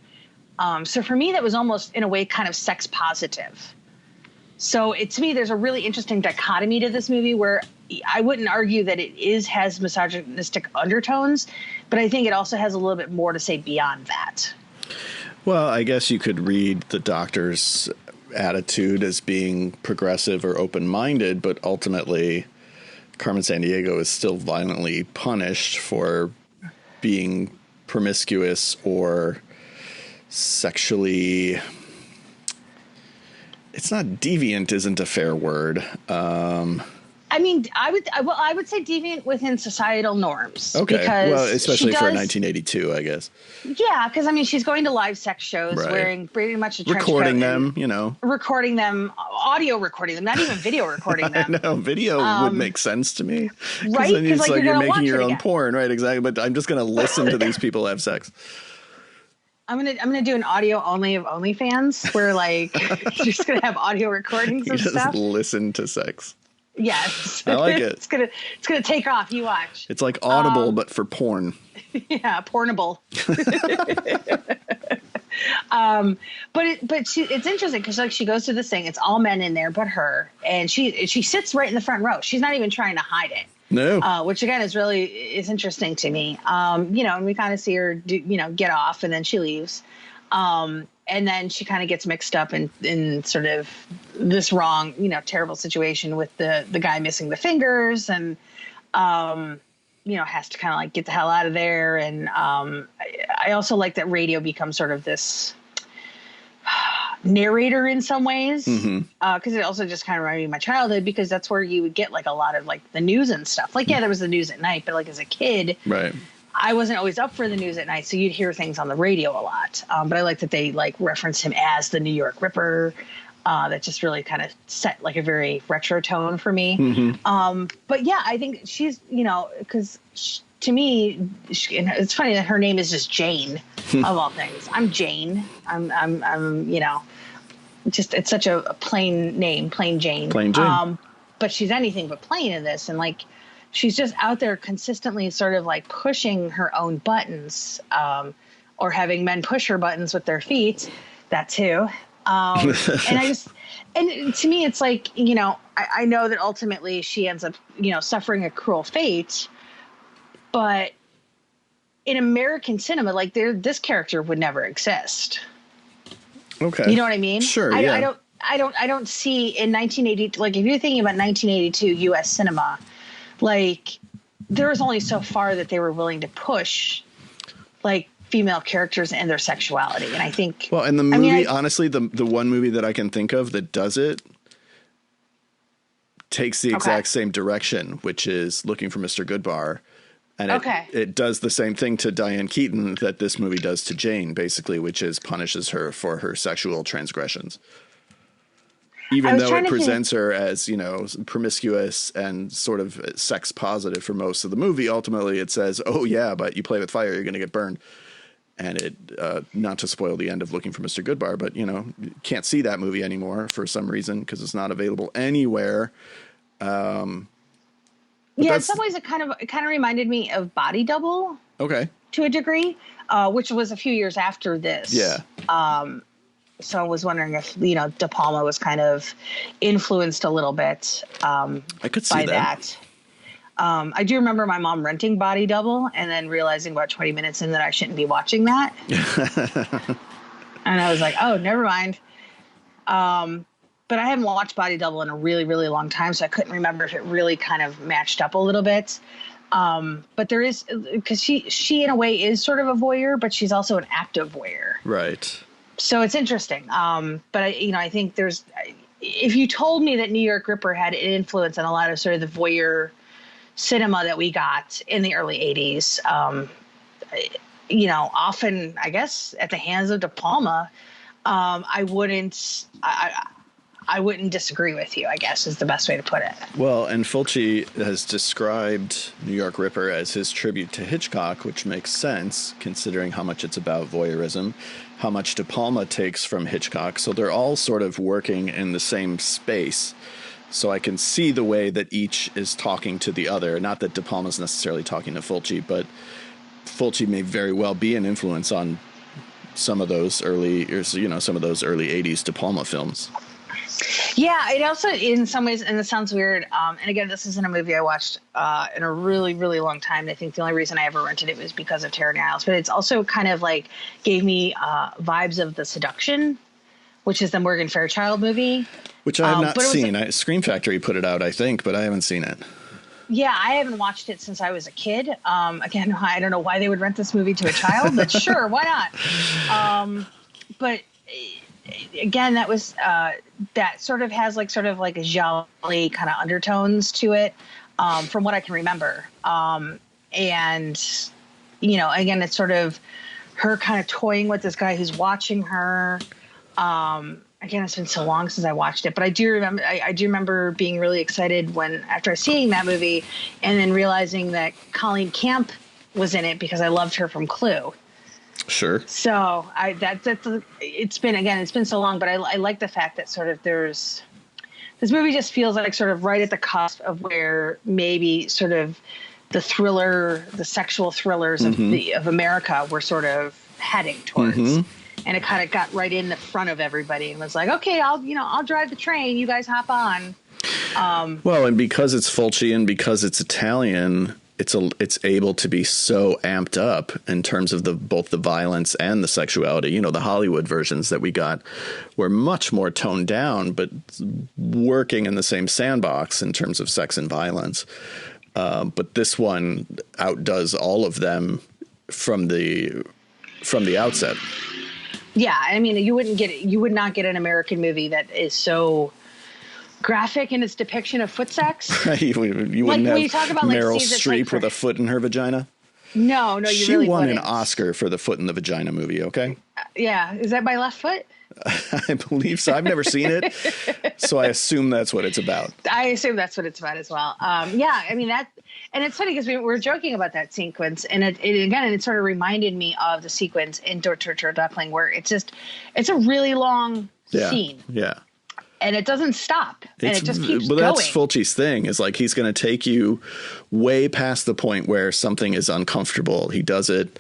So for me, that was almost in a way kind of sex positive. So to me, there's a really interesting dichotomy to this movie where I wouldn't argue that has misogynistic undertones, but I think it also has a little bit more to say beyond that. Well, I guess you could read the doctor's attitude as being progressive or open-minded, but ultimately Carmen Sandiego is still violently punished for being promiscuous or sexually... It's not deviant isn't a fair word. I mean, I would say deviant within societal norms. Okay. Because well, especially for 1982, I guess. Yeah, because I mean, she's going to live sex shows, Right. wearing pretty much a trench recording coat them, you know. Recording them, audio recording them, not even video recording them. No, video would make sense to me. Right? Then it's like you're making your own again. porn, right? Exactly. But I'm just going to listen to these people have sex. I'm gonna do an audio only of OnlyFans, where like you're just gonna have audio recordings of just stuff. Listen to sex. Yes, I like it. It's gonna take off. You watch. It's like Audible, but for porn. Yeah, pornable. But it's interesting because like she goes to this thing. It's all men in there but her, and she sits right in the front row. She's not even trying to hide it. No. Which again is interesting to me. And we kind of see her get off, and then she leaves. And then she kind of gets mixed up in sort of this wrong, terrible situation with the guy missing the fingers, and has to kind of like get the hell out of there. And I also like that radio becomes sort of this narrator in some ways, because it also just kind of reminded me of my childhood, because that's where you would get like a lot of like the news and stuff. Like, yeah, there was the news at night, but like as a kid, right, I wasn't always up for the news at night, so you'd hear things on the radio a lot. But I like that they like reference him as the New York Ripper. That just really kind of set like a very retro tone for me. But yeah, I think she's, because to me, it's funny that her name is just Jane of all things. I'm Jane. I'm just it's such a plain name, plain Jane. Plain Jane. But she's anything but plain in this, and like. She's just out there consistently sort of like pushing her own buttons, or having men push her buttons with their feet. That too. And to me, it's like, I know that ultimately she ends up, suffering a cruel fate, but in American cinema, like this character would never exist. Okay. You know what I mean? Sure. I don't see in 1980, like if you're thinking about 1982 US cinema, like there was only so far that they were willing to push like female characters and their sexuality. And I think, well, and the movie, honestly, the one movie that I can think of that does it takes the exact same direction, which is Looking for Mr. Goodbar. And it does the same thing to Diane Keaton that this movie does to Jane, basically, which is punishes her for her sexual transgressions. Even though it presents her as, promiscuous and sort of sex positive for most of the movie, ultimately it says, oh, yeah, but you play with fire, you're going to get burned. And it, not to spoil the end of Looking for Mr. Goodbar, but, you can't see that movie anymore for some reason because it's not available anywhere. In some ways it kind of reminded me of Body Double. Okay. To a degree, which was a few years after this. Yeah. So I was wondering if, De Palma was kind of influenced a little bit I could see by that. I do remember my mom renting Body Double and then realizing about 20 minutes in that I shouldn't be watching that. And I was like, oh, never mind. But I haven't watched Body Double in a really, really long time, so I couldn't remember if it really kind of matched up a little bit. But there is, because she in a way is sort of a voyeur, but she's also an active voyeur. Right. So it's interesting. But I think if you told me that New York Ripper had an influence on a lot of sort of the voyeur cinema that we got in the early 80s, often, I guess, at the hands of De Palma, I wouldn't disagree with you, I guess, is the best way to put it. Well, and Fulci has described New York Ripper as his tribute to Hitchcock, which makes sense considering how much it's about voyeurism, how much De Palma takes from Hitchcock. So they're all sort of working in the same space. So I can see the way that each is talking to the other. Not that De Palma's necessarily talking to Fulci, but Fulci may very well be an influence on some of those early 80s De Palma films. Yeah, it also, in some ways, and this sounds weird. And again, this isn't a movie I watched in a really, really long time. I think the only reason I ever rented it was because of Terry Niles. But it's also kind of like gave me vibes of The Seduction, which is the Morgan Fairchild movie. Which I have not seen. Scream Factory put it out, I think, but I haven't seen it. Yeah, I haven't watched it since I was a kid. Again, I don't know why they would rent this movie to a child, but sure, why not? But again, that was that sort of has like a Gialloween kind of undertones to it, from what I can remember. And again, it's sort of her kind of toying with this guy who's watching her. Again, it's been so long since I watched it, but I do remember being really excited after seeing that movie, and then realizing that Colleen Camp was in it because I loved her from Clue. Sure. So it's been so long, but I like the fact that sort of this movie just feels like sort of right at the cusp of where maybe sort of the sexual thrillers of America were sort of heading towards. Mm-hmm. And it kind of got right in the front of everybody and was like, okay, I'll drive the train. You guys hop on. Well, and because it's Fulci and because it's Italian, it's able to be so amped up in terms of both the violence and the sexuality. The Hollywood versions that we got were much more toned down, but working in the same sandbox in terms of sex and violence. But this one outdoes all of them from the outset. Yeah, I mean, you would not get an American movie that is so graphic in its depiction of foot sex. you wouldn't have Meryl Streep with a foot in her vagina. No, you she really won wouldn't. an Oscar for the Foot in the Vagina movie. Okay. Yeah, is that my left foot? I believe so. I've never seen it, so I assume that's what it's about. I assume that's what it's about as well. Yeah, I mean that, and it's funny because we were joking about that sequence, and it sort of reminded me of the sequence in Duckling, where it's a really long scene. Yeah. And it doesn't stop, and it just keeps going. That's Fulci's thing, is like he's going to take you way past the point where something is uncomfortable. He does it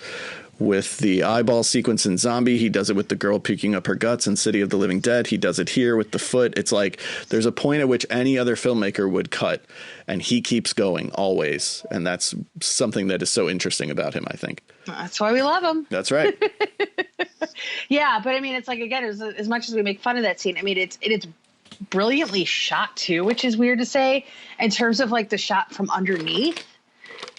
with the eyeball sequence in Zombie. He does it with the girl picking up her guts in City of the Living Dead. He does it here with the foot. It's like there's a point at which any other filmmaker would cut, and he keeps going always. And that's something that is so interesting about him, I think. That's why we love him. That's right. Yeah, but I mean, it's like, again, as much as we make fun of that scene, I mean, it's brilliantly shot too, which is weird to say in terms of like the shot from underneath,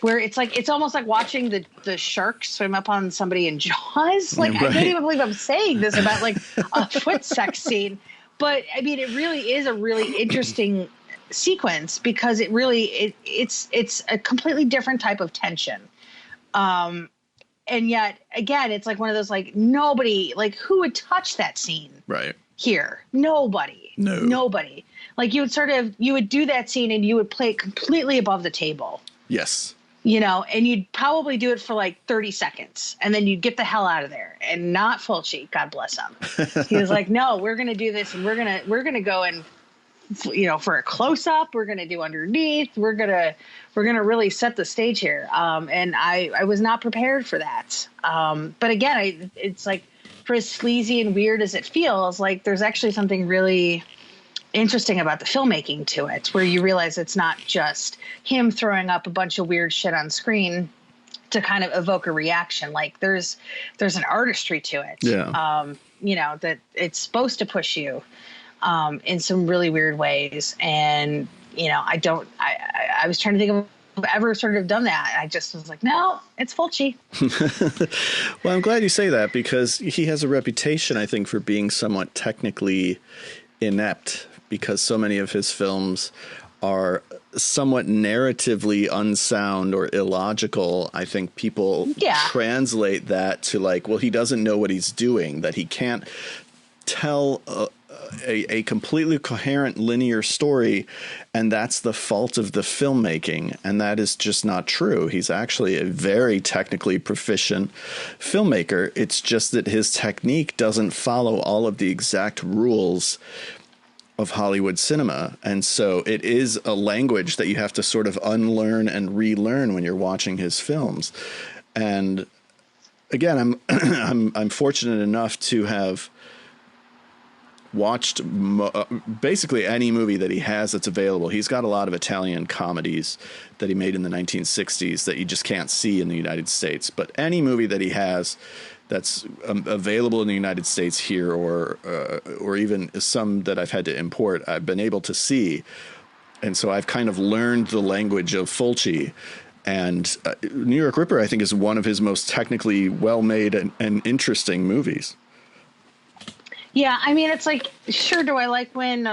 where it's like it's almost like watching the shark swim up on somebody in Jaws. Like, right. I can't even believe I'm saying this about like a foot sex scene, but I mean, it really is a really interesting sequence because it's a completely different type of tension. And yet again, it's like one of those, like, nobody, like, who would touch that scene right here? Nobody. Like, you would do that scene and you would play it completely above the table. Yes. And you'd probably do it for like 30 seconds and then you'd get the hell out of there. And not Fulci, God bless him. He was like, no, we're going to do this, and we're going to go and, for a close up, we're going to do underneath. We're going to really set the stage here. And I was not prepared for that. But again, it's like, for as sleazy and weird as it feels, like there's actually something really interesting about the filmmaking to it, where you realize it's not just him throwing up a bunch of weird shit on screen to kind of evoke a reaction. Like there's an artistry to it. Yeah. That it's supposed to push you in some really weird ways. And, I was trying to think of ever sort of done that. I just was like, no, it's Fulci. Well, I'm glad you say that, because he has a reputation, I think, for being somewhat technically inept, because so many of his films are somewhat narratively unsound or illogical. I think people translate that to like, well, he doesn't know what he's doing, that he can't tell a completely coherent linear story, and that's the fault of the filmmaking. And that is just not true. He's actually a very technically proficient filmmaker. It's just that his technique doesn't follow all of the exact rules of Hollywood cinema. And so it is a language that you have to sort of unlearn and relearn when you're watching his films. And again, I'm fortunate enough to have watched basically any movie that he has that's available. He's got a lot of Italian comedies that he made in the 1960s that you just can't see in the United States. But any movie that he has that's available in the United States here, or even some that I've had to import, I've been able to see. And so I've kind of learned the language of Fulci. And New York Ripper, I think, is one of his most technically well-made and interesting movies. Yeah, I mean, it's like, sure, do I like when,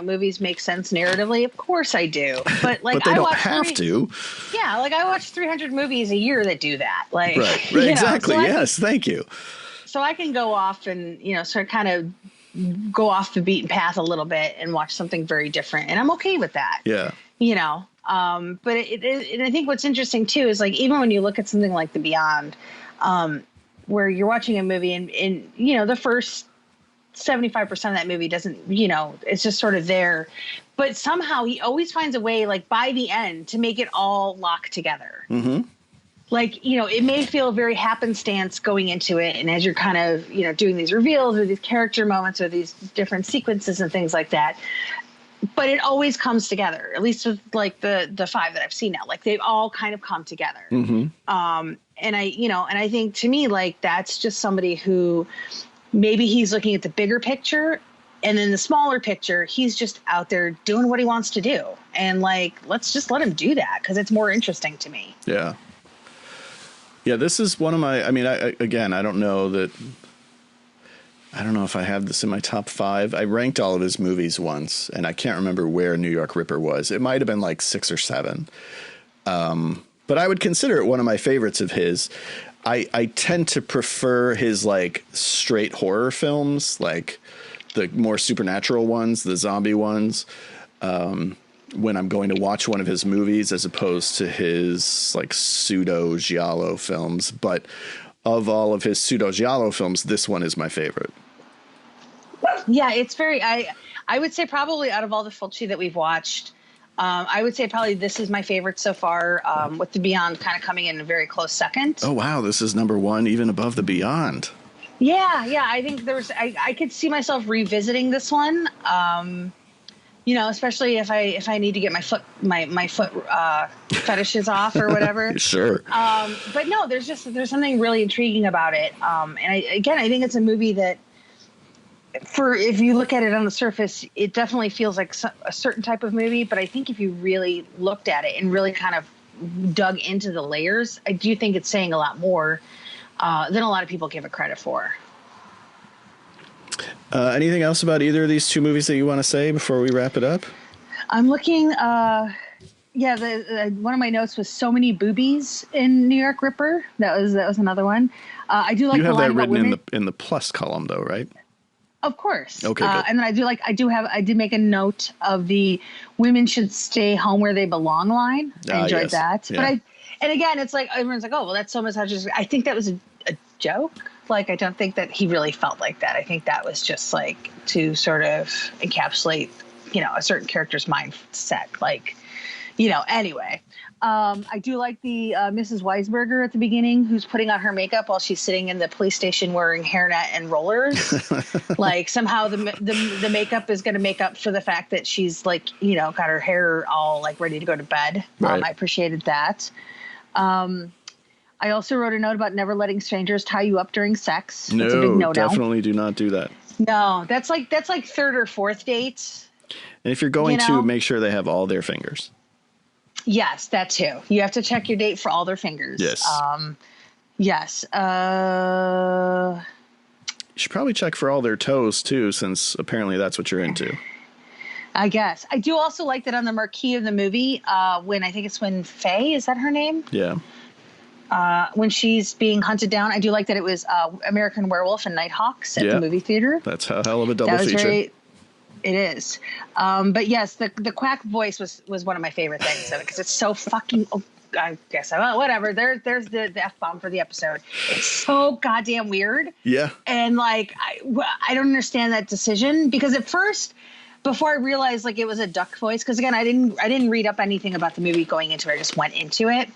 movies make sense narratively? Of course I do. But, like, but they don't have to. Yeah, like, I watch 300 movies a year that do that. Like, right, exactly. So yes, thank you. So I can go off and, sort of kind of go off the beaten path a little bit and watch something very different. And I'm okay with that. Yeah. But and I think what's interesting, too, is, like, even when you look at something like The Beyond, where you're watching a movie and the first 75% of that movie doesn't, it's just sort of there. But somehow he always finds a way, like, by the end, to make it all lock together. Mm-hmm. Like, it may feel very happenstance going into it. And as you're kind of, doing these reveals or these character moments or these different sequences and things like that. But it always comes together, at least with, like, the 5 that I've seen now. Like, they've all kind of come together. Mm-hmm. And I think, to me, like, that's just somebody who maybe he's looking at the bigger picture, and then the smaller picture, he's just out there doing what he wants to do. And, like, let's just let him do that, because it's more interesting to me. Yeah. Yeah, this is one of my, I don't know if I have this in my top 5. I ranked all of his movies once, and I can't remember where New York Ripper was. It might have been like 6 or 7. But I would consider it one of my favorites of his. I tend to prefer his, like, straight horror films, like the more supernatural ones, the zombie ones, when I'm going to watch one of his movies, as opposed to his, like, pseudo giallo films. But of all of his pseudo giallo films, this one is my favorite. Yeah, it's very, I would say probably out of all the Fulci that we've watched, I would say probably this is my favorite so far, with The Beyond kind of coming in a very close second. Oh, wow. This is number 1, even above The Beyond. Yeah. I think I could see myself revisiting this one. Especially if I need to get my foot fetishes off or whatever. Sure. But no, there's something really intriguing about it. And I think it's a movie that, if you look at it on the surface, it definitely feels like a certain type of movie. But I think if you really looked at it and really kind of dug into the layers, I do think it's saying a lot more than a lot of people give it credit for. Anything else about either of these 2 movies that you want to say before we wrap it up? I'm looking. One of my notes was so many boobies in New York Ripper. That was another one. I do like. You have the line that written women. in the plus column, though, right? Of course. Okay. Good. And then I did make a note of the women should stay home where they belong line. I enjoyed that. Yeah. But again, it's like, everyone's like, oh, well, that's so misogynist. I think that was a joke. Like, I don't think that he really felt like that. I think that was just, like, to sort of encapsulate, a certain character's mindset. Like, anyway. I do like the Mrs. Weisberger at the beginning, who's putting on her makeup while she's sitting in the police station wearing hairnet and rollers. Like, somehow the makeup is going to make up for the fact that she's, like, got her hair all, like, ready to go to bed. Right. I appreciated that. I also wrote a note about never letting strangers tie you up during sex. That's a big no-no. Definitely do not do that. No, that's like 3rd or 4th dates. And if you're going to, make sure they have all their fingers. Yes, that too. You have to check your date for all their fingers. Yes. Yes. You should probably check for all their toes too, since apparently that's what you're into. I guess. I do also like that on the marquee of the movie, when Faye, is that her name? Yeah. When she's being hunted down, I do like that it was American Werewolf and Nighthawks at the movie theater. That's a hell of a double feature. It is. But yes, the quack voice was one of my favorite things of it, because it's so fucking, I guess, whatever. There's the F-bomb for the episode. It's so goddamn weird. Yeah. And, like, I don't understand that decision, because at first, before I realized, like, it was a duck voice, because again, I didn't read up anything about the movie going into it. I just went into it.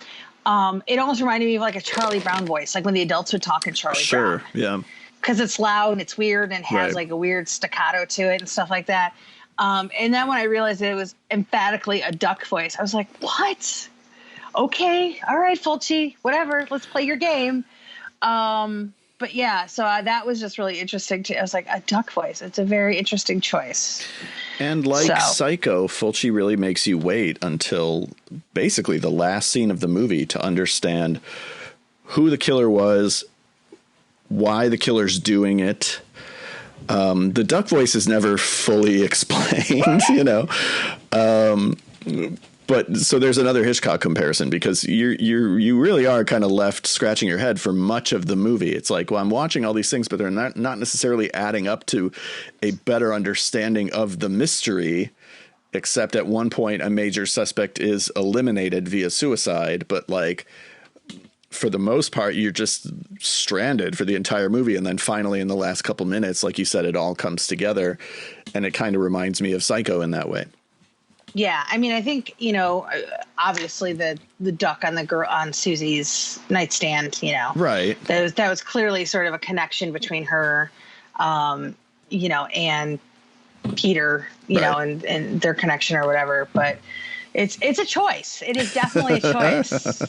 It almost reminded me of, like, a Charlie Brown voice, like when the adults would talk in Charlie Brown. Sure, yeah. because it's loud and it's weird and has Right. like a weird staccato to it and stuff like that. And then when I realized that it was emphatically a duck voice, I was like, what? Okay. All right, Fulci, whatever. Let's play your game. But yeah, so that was just really interesting too. I was like, a duck voice. It's a very interesting choice. And like Psycho, Fulci really makes you wait until basically the last scene of the movie to understand who the killer was, why the killer's doing it. The duck voice is never fully explained, you know. But so there's another Hitchcock comparison, because you really are kind of left scratching your head for much of the movie. It's like, well, I'm watching all these things, but they're not necessarily adding up to a better understanding of the mystery, except at one point a major suspect is eliminated via suicide. But like, for the most part, you're just stranded for the entire movie. And then finally in the last couple minutes, like you said, it all comes together, and it kind of reminds me of Psycho in that way. Yeah, I mean, I think, you know, obviously the duck on the girl on Susie's nightstand, you know, right? That was clearly sort of a connection between her, you know, and Peter, you know, and their connection or whatever. But it's a choice. It is definitely a choice.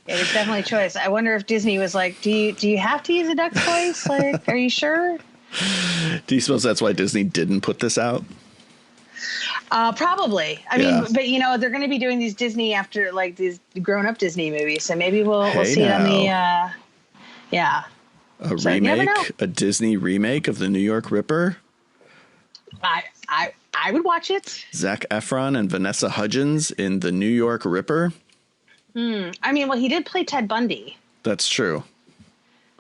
It is definitely a choice. I wonder if Disney was like, do you have to use a duck's voice? Like, are you sure? Do you suppose that's why Disney didn't put this out? Probably. I mean, but you know, they're going to be doing these Disney after like these grown-up Disney movies, so maybe we'll see it on the a remake, a Disney remake of the New York Ripper. I would watch it. Zac Efron and Vanessa Hudgens in the New York Ripper. I mean, well, he did play Ted Bundy. That's true.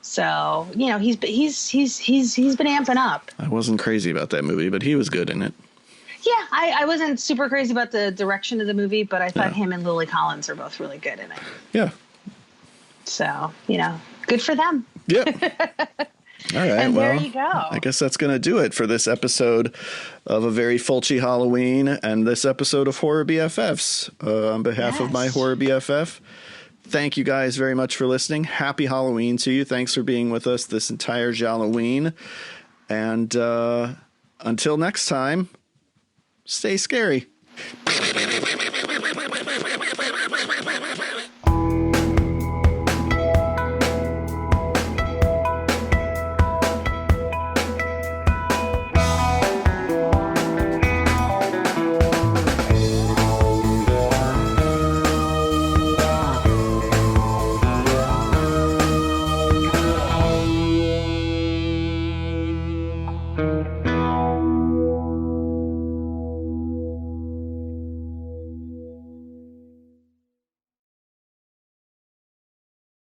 So, you know, he's been amping up. I wasn't crazy about that movie, but he was good in it. Yeah, I wasn't super crazy about the direction of the movie, but I thought him and Lily Collins are both really good in it. Yeah. So, you know, good for them. Yep. All right. And there you go. I guess that's going to do it for this episode of A Very Fulci Halloween and this episode of Horror BFFs. On behalf of my Horror BFF, thank you guys very much for listening. Happy Halloween to you. Thanks for being with us this entire Gialloween. And until next time, stay scary.